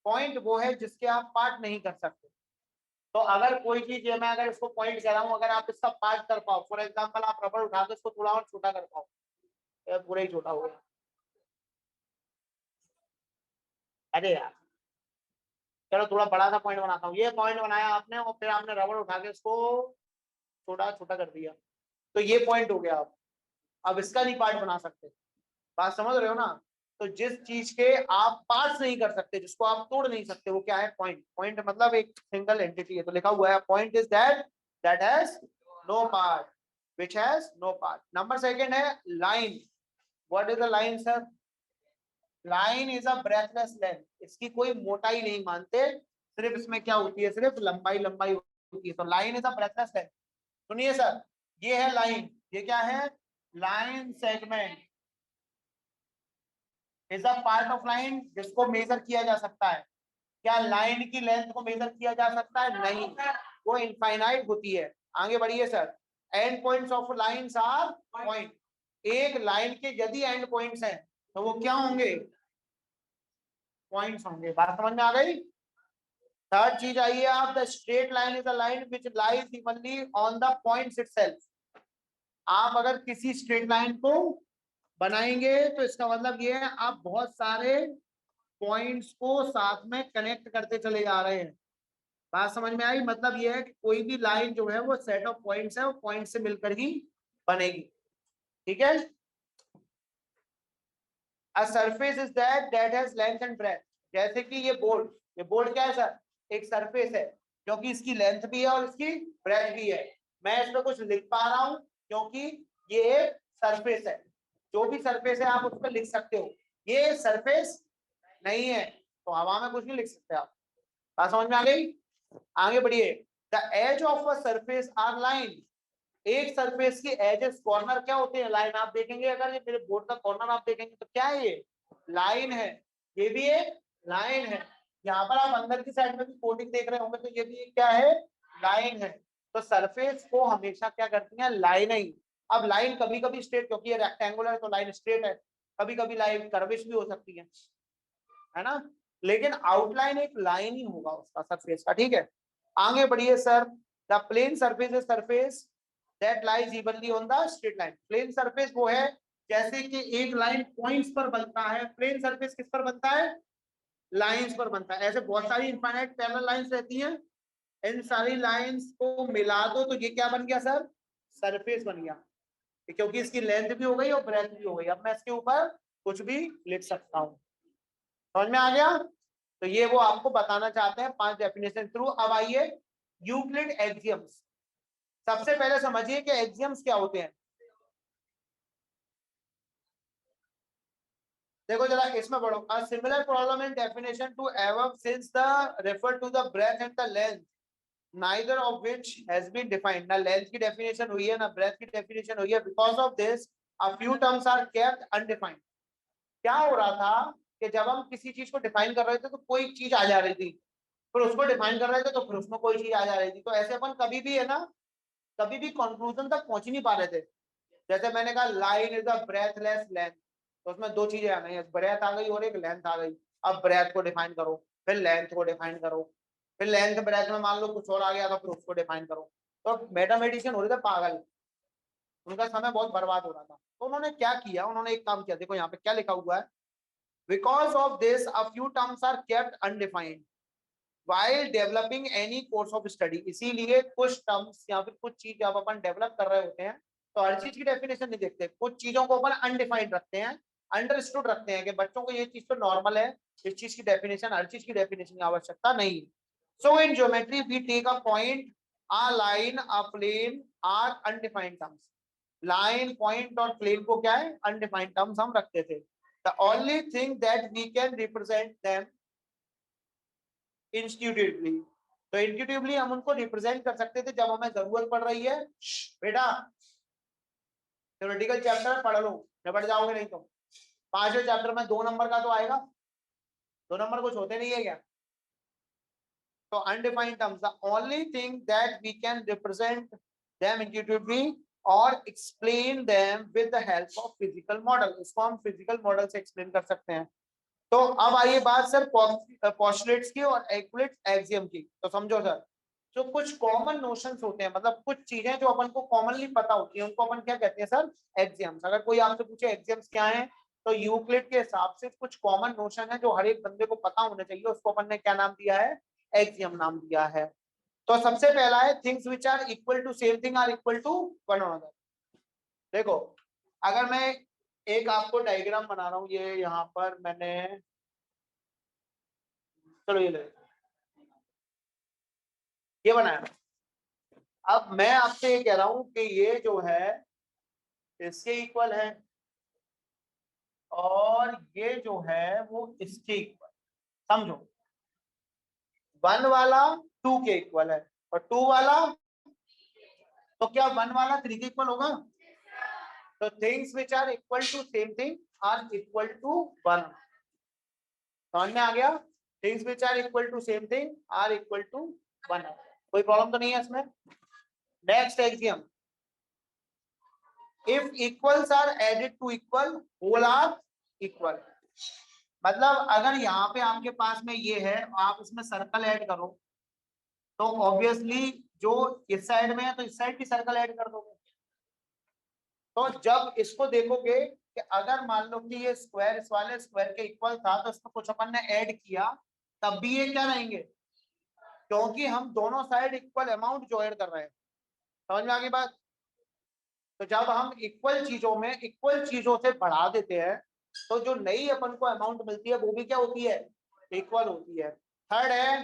Point वो है जिसके आप पार्ट नहीं कर सकते। तो अगर कोई चीज है, मैं अगर इसको पॉइंट कह रहा हूँ, अगर आप इसका पार्ट कर पाओ, फॉर एग्जांपल आप रबड़ उठा के इसको थोड़ा और छोटा कर पाओ, पूरा ही छोटा हो गया। अरे यार चलो थोड़ा बड़ा सा पॉइंट बनाता हूँ। ये पॉइंट बनाया आपने और फिर आपने रबड़ उठा के इसको छोटा छोटा कर दिया, तो ये पॉइंट हो गया। आप अब इसका नहीं पार्ट बना सकते, बात समझ रहे हो ना। तो जिस चीज के आप पार्ट्स नहीं कर सकते, जिसको आप तोड़ नहीं सकते, वो क्या है, पॉइंट। पॉइंट मतलब एक सिंगल एंटिटी है। तो लिखा हुआ है point is that has no part, which has no part. Number second है line. What is a line sir? Line is a breadthless length. इसकी कोई मोटाई नहीं मानते, सिर्फ इसमें क्या होती है, सिर्फ लंबाई लंबाई होती है। तो line is a breadthless length. सुनिए सर, ये है लाइन, ये क्या है, line segment is a part of line जिसको मेजर किया जा सकता है। क्या लाइन की लेंथ को मेजर किया जा सकता है? नहीं, वो इनफाइनाइट होती है। आगे बढ़िए sir. End points of lines are point. एक लाइन के यदि एंड पॉइंट्स हैं तो वो क्या होंगे, पॉइंट्स होंगे। बात समझ में आ गई। थर्ड चीज आइए आप, the straight line is a line which lies evenly on the points itself. आप अगर किसी स्ट्रेट लाइन को बनाएंगे तो इसका मतलब ये है आप बहुत सारे पॉइंट्स को साथ में कनेक्ट करते चले जा रहे हैं। बात समझ में आई। मतलब ये है कि कोई भी लाइन जो है वो सेट ऑफ पॉइंट्स है, वो पॉइंट से मिलकर ही बनेगी। ठीक है। A surface is that has length and breadth. जैसे कि ये बोर्ड क्या है सर, एक सरफेस है क्योंकि इसकी लेंथ भी है और इसकी ब्रेथ भी है। मैं इसमें कुछ लिख पा रहा हूं क्योंकि ये एक सरफेस है। जो भी सरफेस है आप उस पर लिख सकते हो। ये सरफेस नहीं है तो हवा में कुछ नहीं लिख सकते आप। बात समझ में आ गई। आगे बढ़िए। The edge of a surface are line. एक सरफेस की एजेस, कॉर्नर क्या होते हैं, लाइन। आप देखेंगे अगर ये मेरे बोर्ड का कॉर्नर आप देखेंगे तो क्या है, ये लाइन है, ये भी एक लाइन है। यहाँ पर आप अंदर की साइड में भी कोडिंग देख रहे होंगे तो ये भी एक क्या है, लाइन है। तो सरफेस को हमेशा क्या करती है, लाइन ही। अब लाइन कभी कभी स्ट्रेट, क्योंकि ये रेक्टेंगुलर है तो लाइन स्ट्रेट है, कभी कभी लाइन कर्विश भी हो सकती है ना, लेकिन आउटलाइन एक लाइन ही होगा उसका सरफेस का। ठीक है। आगे बढ़िए sir. The plane surface is surface that lies evenly on the straight line. Plane surface वो है जैसे कि एक लाइन पॉइंट्स पर बनता है, प्लेन सरफेस किस पर बनता है, लाइंस पर बनता है। ऐसे बहुत सारी इनफाइनाइट पैरेलल लाइंस रहती हैं, इन सारी लाइंस को मिला दो तो ये क्या बन गया सर, सरफेस बन गया, क्योंकि इसकी लेंथ भी हो गई और ब्रेथ भी हो गई। अब मैं इसके ऊपर कुछ भी लिख सकता हूं। समझ में आ गया? तो ये वो आपको बताना चाहते हैं 5 डेफिनेशन थ्रू। अब आइए यूक्लिड एक्सियम्स। सबसे पहले समझिए कि एक्सियम्स क्या होते हैं। देखो जरा इसमें पढ़ो, a similar problem in definition two above since the refer to the breadth and the length neither of which has been defined। ना लेंथ की डेफिनेशन हुई है ना ब्रेथ की डेफिनेशन हुई है। Because of this a few terms are kept undefined। क्या हो रहा था कि जब हम किसी चीज को डिफाइन कर रहे थे तो कोई चीज आ जा रही थी, फिर उसको डिफाइन कर रहे थे तो फिर उसमें कोई चीज आ जा रही थी। तो ऐसे अपन कभी भी है ना, कभी भी कंक्लूजन तक पहुंच ही नहीं पा रहे थे। जैसे मैंने कहा line is a breadthless length, तो उसमें दो चीजें आ गई, एक ब्रेथ आ गई और एक लेंथ आ गई। अब ब्रेथ को डिफाइन करो, फिर लेंथ को डिफाइन करो, फिर लेंथ ब्रेथ में मान लो कुछ और आ गया तो फिर उसको डिफाइन करो। तो मैथमेटिशियन हो रहे थे पागल, उनका समय बहुत बर्बाद हो रहा था। तो उन्होंने क्या किया, उन्होंने एक काम किया, देखो यहाँ पे क्या लिखा हुआ है, because of this a few terms are kept undefined while developing any course of study। इसीलिए कुछ टर्म्स या फिर कुछ चीज जब अपन डेवलप कर रहे होते हैं तो हर चीज की डेफिनेशन नहीं देखते, कुछ चीजों को अपन अनडिफाइंड रखते हैं, अंडरस्टूड रखते हैं कि बच्चों को ये चीज तो नॉर्मल है, इस चीज की डेफिनेशन, हर चीज की डेफिनेशन की आवश्यकता नहीं। So in geometry we take a point, a line, a plane are undefined terms. Line, point और प्लेन को क्या है, अनडिफाइंड टर्म्स हम रखते थे। The only thing that we can represent them intuitively. तो इंट्यूटिवली हम उनको रिप्रेजेंट कर सकते थे जब हमें जरूरत पड़ रही है। बेटा थ्योरेटिकल चैप्टर पढ़ लो, निपट जाओगे, नहीं तो 5वें चैप्टर में 2 नंबर का तो आएगा, 2 नंबर कुछ होते नहीं है क्या। तो undefined terms, the only thing that we can represent them intuitively और explain them with the help of physical model. इसको हम फिजिकल मॉडल से एक्सप्लेन कर सकते हैं। तो अब आइए बात सर पोस्टुलेट्स की और एक्विलेट्स एक्सियम की। तो समझो सर, जो कुछ कॉमन नोशंस होते हैं, मतलब कुछ चीजें जो अपन को कॉमनली पता होती हैं, उनको अपन क्या कहते हैं सर, एक्सियम्स। अगर कोई आपसे पूछे एक्सियम्स क्या हैं, तो यूक्लिड के हिसाब से कुछ कॉमन नोशन है जो हर एक बंदे को पता होना चाहिए, उसको अपन ने क्या नाम दिया है, एक्सियम नाम दिया है। तो सबसे पहला है things which are equal to same thing are equal to one another. देखो अगर मैं एक आपको डायग्राम बना रहा हूं, ये यहाँ पर मैंने, चलो ये बनाया। अब मैं आपसे ये कह रहा हूं कि ये जो है इसके इक्वल है और ये जो है वो इसके इक्वल। समझो, 1 वाला 2 के इक्वल है और 2 वाला, तो क्या 1 वाला 3 के इक्वल होगा। तो things which are equal to same thing are equal to 1। समझ में आ गया, things which are equal to same thing are equal to 1। कोई प्रॉब्लम तो नहीं है इसमें। Next axiom, if equals are added to equal whole are equal. मतलब अगर यहाँ पे आपके पास में ये है, आप इसमें सर्कल ऐड करो, तो ऑब्वियसली जो इस साइड में है तो इस साइड की सर्कल ऐड कर दोगे। तो जब इसको देखोगे कि अगर मान लो कि ये स्क्वायर इस वाले स्क्वायर के इक्वल था, तो इसमें कुछ अपन ने ऐड किया, तब भी ये क्या रहेंगे, क्योंकि हम दोनों साइड इक्वल अमाउंट जो ऐड कर रहे हैं। समझ में आ गई बात। तो जब हम इक्वल चीजों में इक्वल चीजों से बढ़ा देते हैं, तो जो नई अपन को अमाउंट मिलती है वो भी क्या होती है, इक्वल होती है। थर्ड है,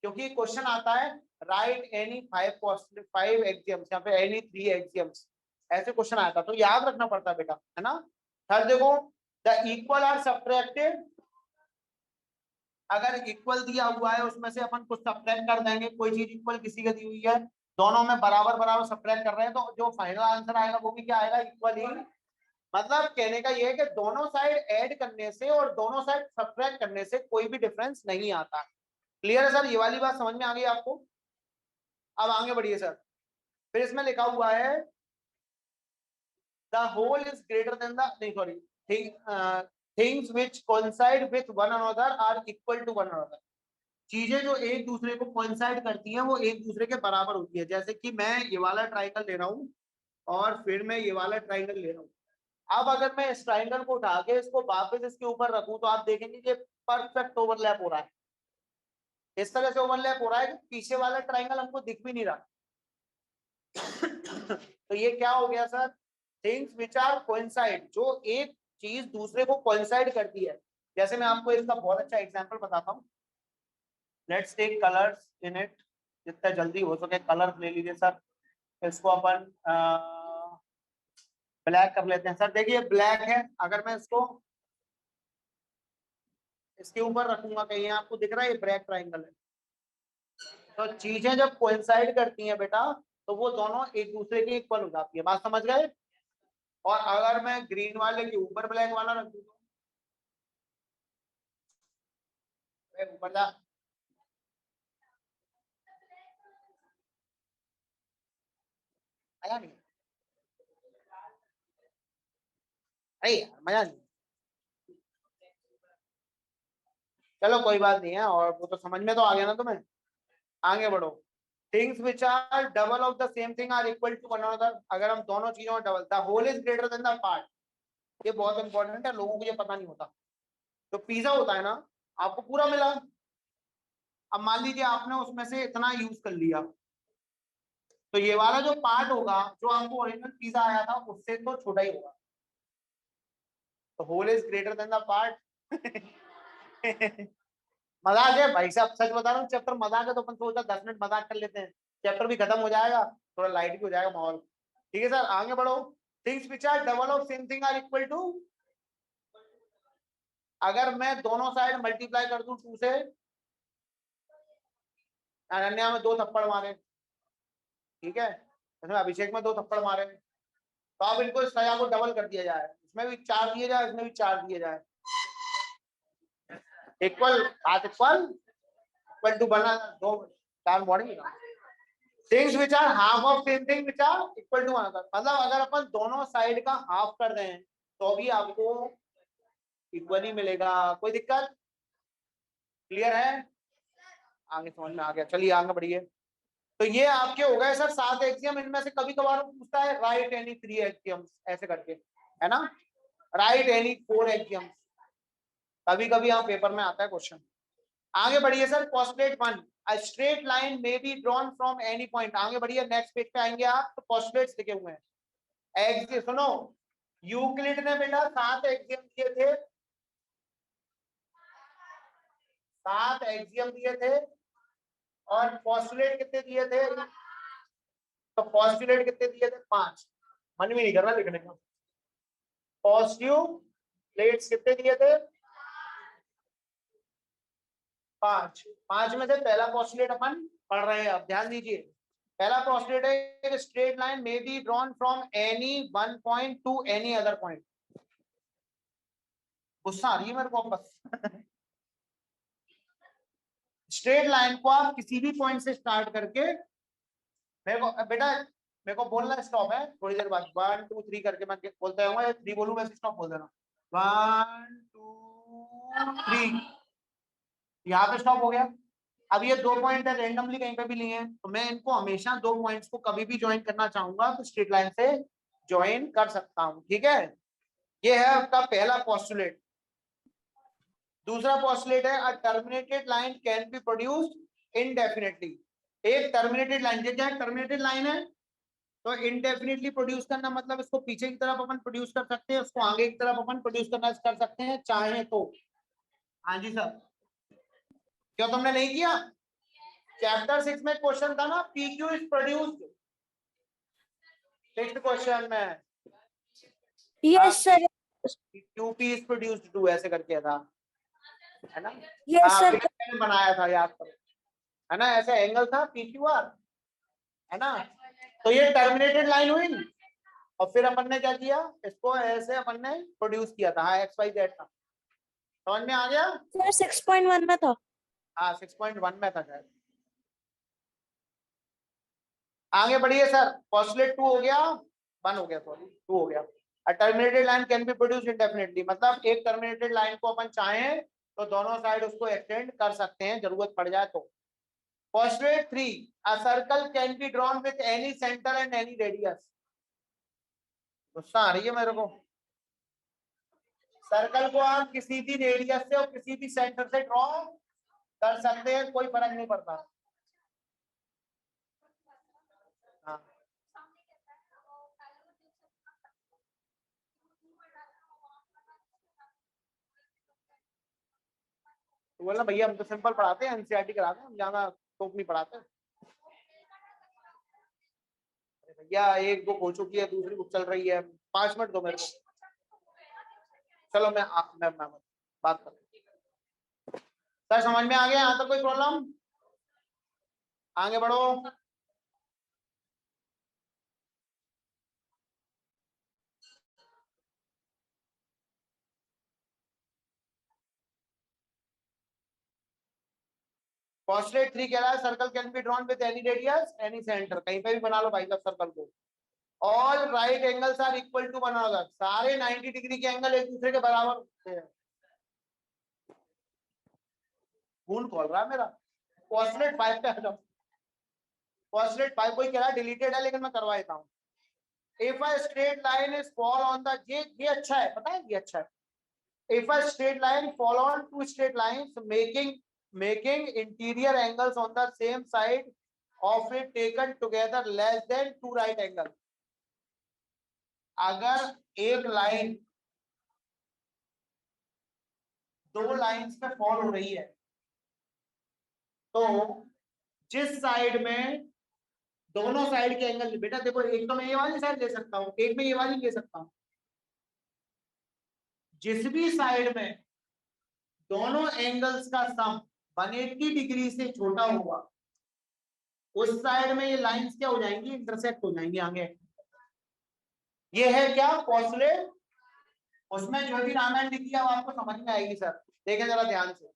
क्योंकि क्वेश्चन आता है राइट एनी 5 एक्सियम्स या फिर एनी 3 एक्सियम्स, ऐसे क्वेश्चन आया था, तो याद रखना पड़ता है बेटा, है ना। थर्ड देखो, द इक्वल आर सब्ट्रैक्टेड। अगर इक्वल दिया हुआ है उसमें से अपन कुछ सब्ट्रैक्ट कर देंगे, कोई चीज इक्वल किसी की दी हुई है, दोनों में बराबर बराबर सब्ट्रैक्ट कर रहे हैं, तो जो फाइनल आंसर आएगा वो भी क्या आएगा, इक्वल ही। मतलब कहने का ये है कि दोनों साइड ऐड करने से और दोनों साइड सब्ट्रैक्ट करने से कोई भी डिफरेंस नहीं आता। क्लियर है सर, ये वाली बात समझ में आ गई आपको। अब आगे बढ़िए सर, फिर इसमें लिखा हुआ है the whole is greater than the, नहीं sorry, things which coincide with one another are equal to one another. चीजें जो एक दूसरे को कोइंसाइड करती हैं वो एक दूसरे के बराबर होती है। जैसे कि मैं ये वाला ट्राइंगल ले रहा हूँ और फिर मैं ये वाला ट्राइंगल ले रहा हूँ, अब अगर मैं इस ट्राइंगल को उठा के इसको वापस इसके ऊपर रखूं तो आप देखेंगे कि परफेक्ट ओवरलैप हो रहा है। इस तरह से ओवरलैप हो रहा है कि पीछे वाला ट्राइंगल हमको दिख भी नहीं रहा। तो ये क्या हो गया sir? Things which are coincide, जो एक चीज दूसरे को कोइंसाइड करती है। जैसे मैं आपको इसका बहुत अच्छा एग्जांपल बताता हूँ। Let's take colours in it, जितना जल्दी हो सके कलर ले लीजिए सर। इसको अपन ब्लैक कर लेते हैं सर। देखिए ब्लैक है, अगर मैं इसको इसके ऊपर रखूंगा, कहीं आपको दिख रहा है ये ब्लैक ट्राइंगल है। तो चीजें जब कोइंसाइड करती हैं बेटा तो वो दोनों एक दूसरे के इक्वल हो जाती है। बात समझ गए? और अगर मैं ग्रीन वाले के ऊपर ब्लैक वाला रख दूं, ऊपर जा, आया नहीं? अरे यार मजा नहीं। चलो कोई बात नहीं है, और वो तो समझ में तो आ गया ना तुम्हें। आगे बढ़ो। Things which are double of the same thing are equal to one another. अगर हम दोनों चीजों में double, the whole is greater than the part. ये बहुत इंपॉर्टेंट है, लोगों को ये पता नहीं होता। जो पिज्जा होता है ना, आपको पूरा मिला, अब मान लीजिए आपने उसमें से इतना यूज कर लिया, तो ये वाला जो पार्ट होगा जो आपको ओरिजिनल पिज्जा आया था उससे तो छोटा ही होगा। तो whole is greater than the part. मजाक है भाई साहब, सच बता रहा हूँ। चैप्टर मजाक है तो अपन सोचा 10 मिनट मजाक कर लेते हैं, चैप्टर भी खत्म हो जाएगा, थोड़ा लाइट भी हो जाएगा माहौल। ठीक है सर, आगे बढ़ो। Things which are double of same thing are equal to. अगर मैं दोनों साइड मल्टीप्लाई कर दूं 2 से, अनन्या में 2 थप्पड़ मारे, ठीक है, इसमें अभिषेक में 2 थप्पड़ मारे, तो अब इनको इस सजा को डबल कर दिया जाए, इसमें भी 4 दिए जाए, इसमें भी 4 दिए जाए। इक्वल हाथ इक्वल इक्वल टू बना 2 4 morning. Things which are half of same thing which are equal to another, मतलब अगर अपन दोनों साइड का हाफ कर दें तो भी आपको इक्वल ही मिलेगा। कोई दिक्कत? क्लियर है? आगे समझ में आ गया? चलिए आगे बढ़िए। तो ये आपके हो गए सर 7 एक्सियम। इनमें से कभी कभार पूछता है राइट एनी 3 एक्सियम्स, ऐसे करके, है ना, राइट एनी 4 एक्सियम्स, कभी कभी यहाँ पेपर में आता है क्वेश्चन। आगे बढ़िए sir. Postulate 1, a straight line may be drawn from any point. आगे बढ़िए, नेक्स्ट पेज पे आएंगे आप, तो पोस्टुलेट्स लिखे हुए हैं। एक्सियम सुनो, यूक्लिड ने बेटा 7 एक्सियम दिए थे, 7 एक्सियम दिए थे, और पोस्टुलेट कितने दिए थे? तो पोस्टुलेट कितने दिए थे? 5। मन भी नहीं कर रहा लिखने का। पोस्टुलेट्स कितने दिए थे? 5। 5 में से पहला पोस्टुलेट अपन पढ़ रहे हैं, अब ध्यान दीजिए। पहला पोस्टुलेट है straight line may be drawn from any one point two any other point. गुस्सा आ रही है मेरे को बस। स्ट्रेट लाइन को आप किसी भी पॉइंट से स्टार्ट करके, मेरे को बेटा मेरे को बोलना स्टॉप है, थोड़ी देर बाद 1 2 3 करके मैं बोलता हूँ, 3 बोलूँ वैसे स्टॉप बोल देना। 1 2 3, यहाँ पे स्टॉप हो गया। अब ये 2 पॉइंट है, रेंडमली कहीं पे भी लिए हैं, तो मैं इनको हमेशा 2 पॉइंट्स को कभी भी ज्वाइन करना चाहूंगा तो स्ट्रेट लाइन से ज्वाइन कर सकता हूं। ठीक है, ये है आपका पहला पोस्टुलेट। दूसरा पोस्टुलेट है a terminated line can be produced indefinitely. एक टर्मिनेटेड लाइन, जैसे टर्मिनेटेड लाइन है तो इनडेफिनेटली प्रोड्यूस करना, मतलब इसको पीछे की तरफ अपन प्रोड्यूस कर सकते हैं, उसको आगे की तरफ अपन प्रोड्यूस करना कर सकते हैं चाहे तो। हाँ जी सर, क्यों तुमने नहीं किया? चैप्टर 6 में क्वेश्चन था ना, PQ is produced, 6th question में
yes sir.
QP is produced to, ऐसे करके था, है ना?
यस
हाँ
सर।
मैंने बनाया था, याद करो, है ना, ऐसा एंगल था PQR, है ना? तो ये टर्मिनेटेड लाइन हुई, और फिर अपन ने क्या किया, इसको ऐसे अपन ने प्रोड्यूस किया था। हाँ XYZ था, समझ में आ गया?
सर 6.1 में था।
हाँ 6.1 में था शायद। आगे बढ़िए सर। पोस्टुलेट 2 हो गया, 1 हो गया, सॉरी 2 हो गया। A terminated line can be produced indefinitely, मतलब एक टर्मिनेटेड लाइन को अपन चाहें तो दोनों साइड उसको एक्सटेंड कर सकते हैं, जरूरत पड़ जाए तो। Postulate 3, a circle can be drawn with any centre and any radius. गुस्सा आ रही है मेरे को। सर्कल को आप किसी भी रेडियस से और किसी भी सेंटर से ड्रॉ कर सकते हैं, कोई फर्क नहीं पड़ता। हाँ तो बोला भैया हम तो सिंपल पढ़ाते हैं, एनसीईआरटी कराते हैं, हम ज्यादा टोप नहीं पढ़ाते। भैया एक बुक हो चुकी है, दूसरी बुक चल रही है, 5 मिनट दो मेरे को। चलो मैं बात कर। सर समझ में आ गया यहाँ तक कोई प्रॉब्लम? आगे बढ़ो। पोस्टलेट 3 कह रहा है circle can be drawn with any radius any centre, कहीं पे भी बना लो भाई साहब सर्कल को। All right angles are equal to one another, सारे 90 डिग्री के एंगल एक दूसरे के बराबर होते हैं। खून खोल रहा है मेरा। पोस्टलेट 5 पे आ जाओ। पोस्टलेट 5 कोई कह रहा है डिलीटेड है, लेकिन मैं करवा देता हूँ। If a straight line is fall on the, ये अच्छा है, पता है ये अच्छा है। If a straight line fall on two straight lines, making interior angles on the same side of it taken together less than 2 right angle. अगर एक लाइन दो लाइंस पे फॉल हो रही है, तो जिस साइड में दोनों साइड के एंगल, बेटा देखो एक तो मैं ये वाली साइड ले सकता हूँ, एक में ये वाली ले सकता हूँ, जिस भी साइड में दोनों एंगल्स का सम 180 डिग्री से छोटा होगा, उस साइड में ये लाइंस क्या हो जाएंगी, इंटरसेक्ट हो जाएंगी आगे। ये है क्या पोस्टलेट, उसमें जो भी रामायण लिखी है वो आपको समझ में आएगी सर। देखें जरा ध्यान से,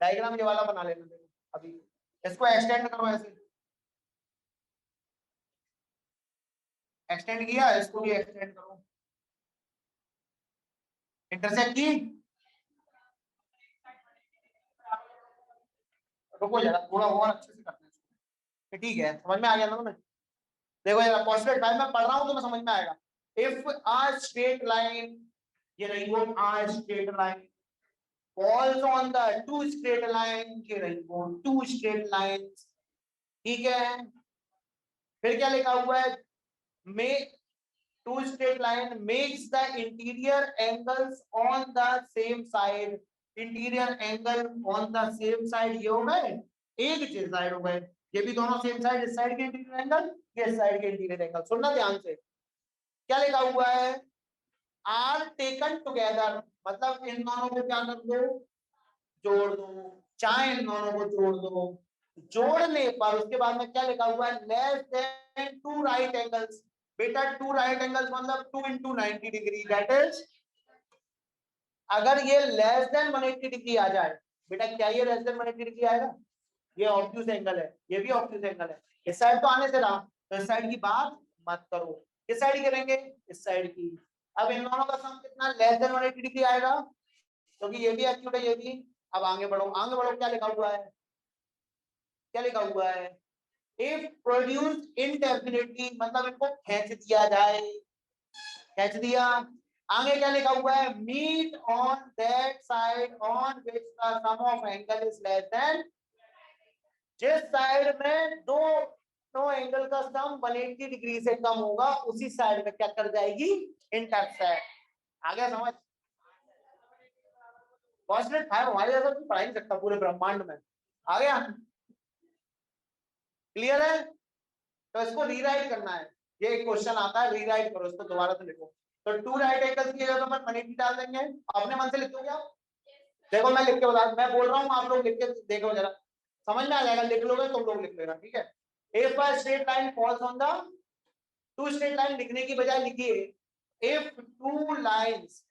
डायग्राम ये वाला बना लेना। देखो अभी इसको एक्सटेंड करो, ऐसे एक्सटेंड किया, इसको भी एक्सटेंड करो, इंटरसेक्ट की। रुको जरा, थोड़ा और अच्छे से करते हैं, ठीक है समझ में आ गया ना तुम्हें? देखो जरा पोस्टलेट भाई मैं पढ़ रहा हूँ तो मैं समझ में आएगा। इफ आ स्ट्रेट लाइन, ये रही वो आ straight line, falls on the two straight line, ये रही वो two straight lines, ठीक है। फिर क्या लिखा हुआ है, make two straight line makes the interior angles on the same side, interior angle on the same side, ये हो गए एक ही साइड हो गए, ये भी दोनों सेम साइड, इस साइड के इंटीरियर एंगल, ये इस साइड के इंटीरियर एंगल। सुनना ध्यान से, क्या लिखा हुआ है, आर टेकन टुगेदर, मतलब इन दोनों को क्या कर दो, जोड़ दो, चाहे इन दोनों को जोड़ दो, जोड़ने पर उसके बाद में क्या लिखा हुआ है, less than two right angles. बेटा टू राइट एंगल्स मतलब 2 into 90 डिग्री, दैट इज, अगर ये लेस देन 180 डिग्री आ जाए, बेटा क्या ये लेस देन 180 डिग्री आएगा, ये ऑब्ट्यूज एंगल है, ये भी ऑब्ट्यूज एंगल है, इस साइड तो आने से रहा, तो इस साइड की बात मत करो, किस साइड की करेंगे, इस साइड की। अब इन दोनों का सम कितना, लेस देन 180 डिग्री आएगा, क्योंकि ये भी एक्यूट है ये भी। अब आगे बढ़ो, आगे बढ़ो, क्या लिखा हुआ है, क्या लिखा हुआ है, इफ प्रोड्यूस इनडेफिनिटली, मतलब इनको खींच दिया जाए, खींच दिया। आगे क्या लिखा हुआ है, meet on that side on which the sum of angle is less than, जिस साइड में दो एंगल का सम 180 डिग्री से कम होगा, उसी साइड में क्या कर जाएगी, इंटरसेक्ट। आ गया समझ? कॉस्टलेट 5 हमारे जैसा कोई पढ़ा ही नहीं सकता पूरे ब्रह्मांड में। आ गया, क्लियर है? तो इसको रीराइट करना है, ये एक क्वेश्चन आता है, रीराइट करो इसको, दोबारा से लिखो। तो टू राइट एंगल्स की जगह पर 180 डाल देंगे, अपने मन से लिखोगे आप। देखो मैं लिख के बता, मैं बोल रहा हूँ आप लोग लिख के देखो जरा, समझ में आ जाएगा, लिख लोगे तुम लोग लिख लेना, ठीक है। If a straight line falls on the, two straight line लिखने की बजाय लिखिए, if two lines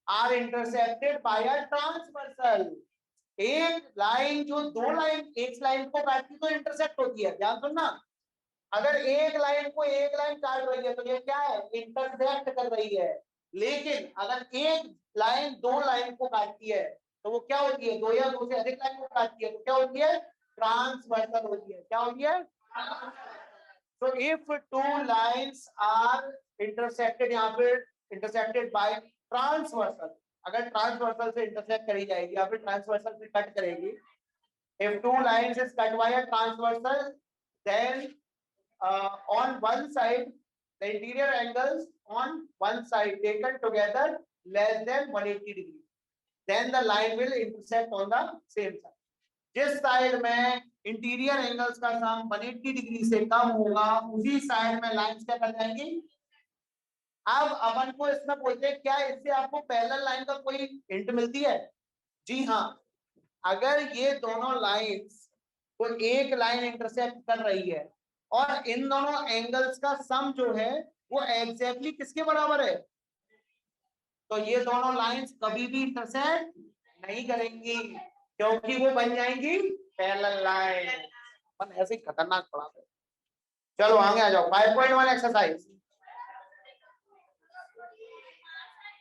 are intersected by a transversal, एक लाइन जो दो लाइन, एक लाइन को काटती तो इंटरसेक्ट होती है, ध्यान सुनना। अगर एक लाइन को एक लाइन काट रही है तो ये क्या है, इंटरसेक्ट कर रही है। लेकिन अगर एक लाइन दो लाइन को काटती है तो वो क्या होती है, दो या दो से अधिक लाइन को काटती है तो क्या होती है, ट्रांसवर्सल होती है। क्या होती है? So if two lines are intersected, यहाँ पे intersected by ट्रांसवर्सल, अगर ट्रांसवर्सल से इंटरसेक्ट करी जाएगी या फिर ट्रांसवर्सल से कट करेगी, if two lines is cut by a transversal, then on one side the interior angles on one side taken together less than 180 degree, then the line will intersect on the same side. जिस side में interior angles का सम 180 degree से कम होगा उसी side में lines क्या कर जाएंगी। अब अपन को इसमें बोलते हैं क्या इससे आपको पैरेलल लाइन का कोई हिंट मिलती है? जी हाँ, अगर ये दोनों लाइंस को एक लाइन इंटरसेक्ट कर रही है और इन दोनों एंगल्स का सम जो है वो एग्जैक्टली किसके बराबर है, तो ये दोनों लाइंस कभी भी इंटरसेक्ट नहीं करेंगी क्योंकि वो बन जाएंगी पैरेलल लाइन। अपन ऐसे ही खतरनाक पढ़ाते हैं। चलो आगे आ जाओ 5.1 एक्सरसाइज।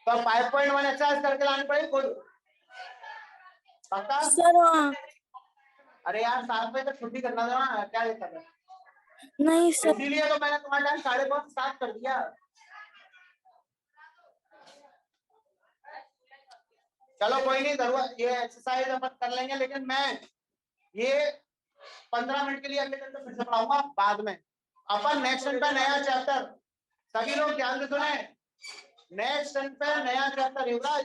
तो 5.1 एक्सरसाइज करके लानी पड़ेगी खुद पक्का?
सर हाँ।
अरे यार 7 बजे तक छुट्टी करना था ना, क्या दिक्कत है?
नहीं सर,
इसीलिए तो मैंने तुम्हारा टाइम 5:30 7 कर दिया। चलो कोई नहीं, जरूरत ये एक्सरसाइज अपन कर लेंगे, लेकिन मैं ये 15 मिनट के लिए अगले दिन तो फिर से पढ़ाऊंगा बाद में। अपन नेक्स्ट टर्न पे नया चैप्टर, सभी लोग ध्यान से सुने, नेक्स्ट टर्न पे नया चैप्टर युवराज,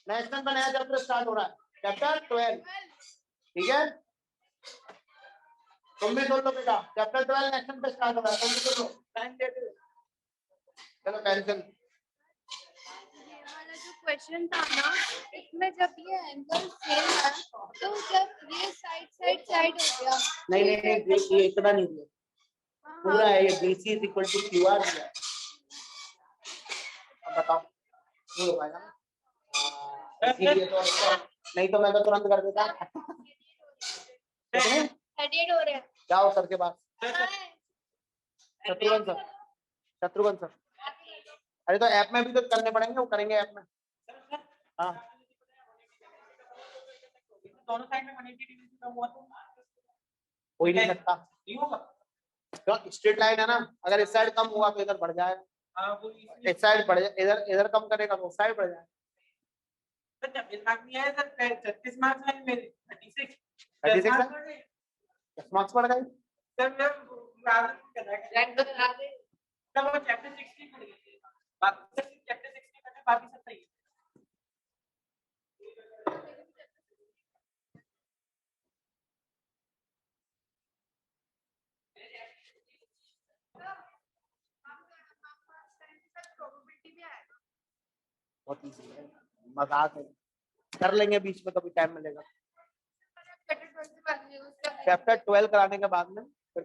नेक्स्ट टर्न पे नया चैप्टर स्टार्ट हो रहा है, चैप्टर 12, ठीक है? तुम भी सुन लो बेटा, चैप्टर 12 नेक्स्ट टर्न पे स्टार्ट हो रहा है, तुम भी सुन लो। टाइम दे दो, चलो कैंसिल।
क्वेश्चन था ना, इसमें जब ये एंगल सेम है तो जब ये साइड साइड साइड हो गया।
नहीं नहीं नहीं, ये इतना नहीं दिया, पूरा है ये BC = QR दिया। अब बताओ ये हो पाएगा ना? इसीलिए तो नहीं तो मैं तो तुरंत कर देता।
38 हो रहे हैं।
जाओ सर के पास, शत्रुघ्न सर, शत्रुघ्न सर। अरे तो ऐप में भी तो करने पड़ेंगे, वो करेंगे ऐप में। हाँ
दोनों साइड में 180 डिग्री से कम हुआ तो
कोई नहीं सकता,
नहीं होगा।
तो स्ट्रेट लाइन है ना, अगर इस साइड कम हुआ तो इधर बढ़ जाएगा,
हाँ वो इसलिए
इस साइड बढ़ जाए, इधर इधर कम करेगा तो उस साइड बढ़ जाएगा।
सर 26 मार्क्स नहीं आए सर, 36 मार्क्स आए मेरे, 36
36
मार्क्स बढ़ गए।
10 मार्क्स बढ़ गए।
सर मैं कर रहा है तब वो चैप्टर 16 पढ़ गए, बाकी चैप्टर 16 करने बाकी सब सही है।
बहुत इजी है, मजाक है, कर लेंगे बीच में कभी टाइम मिलेगा। चैप्टर 12 कराने के बाद में फिर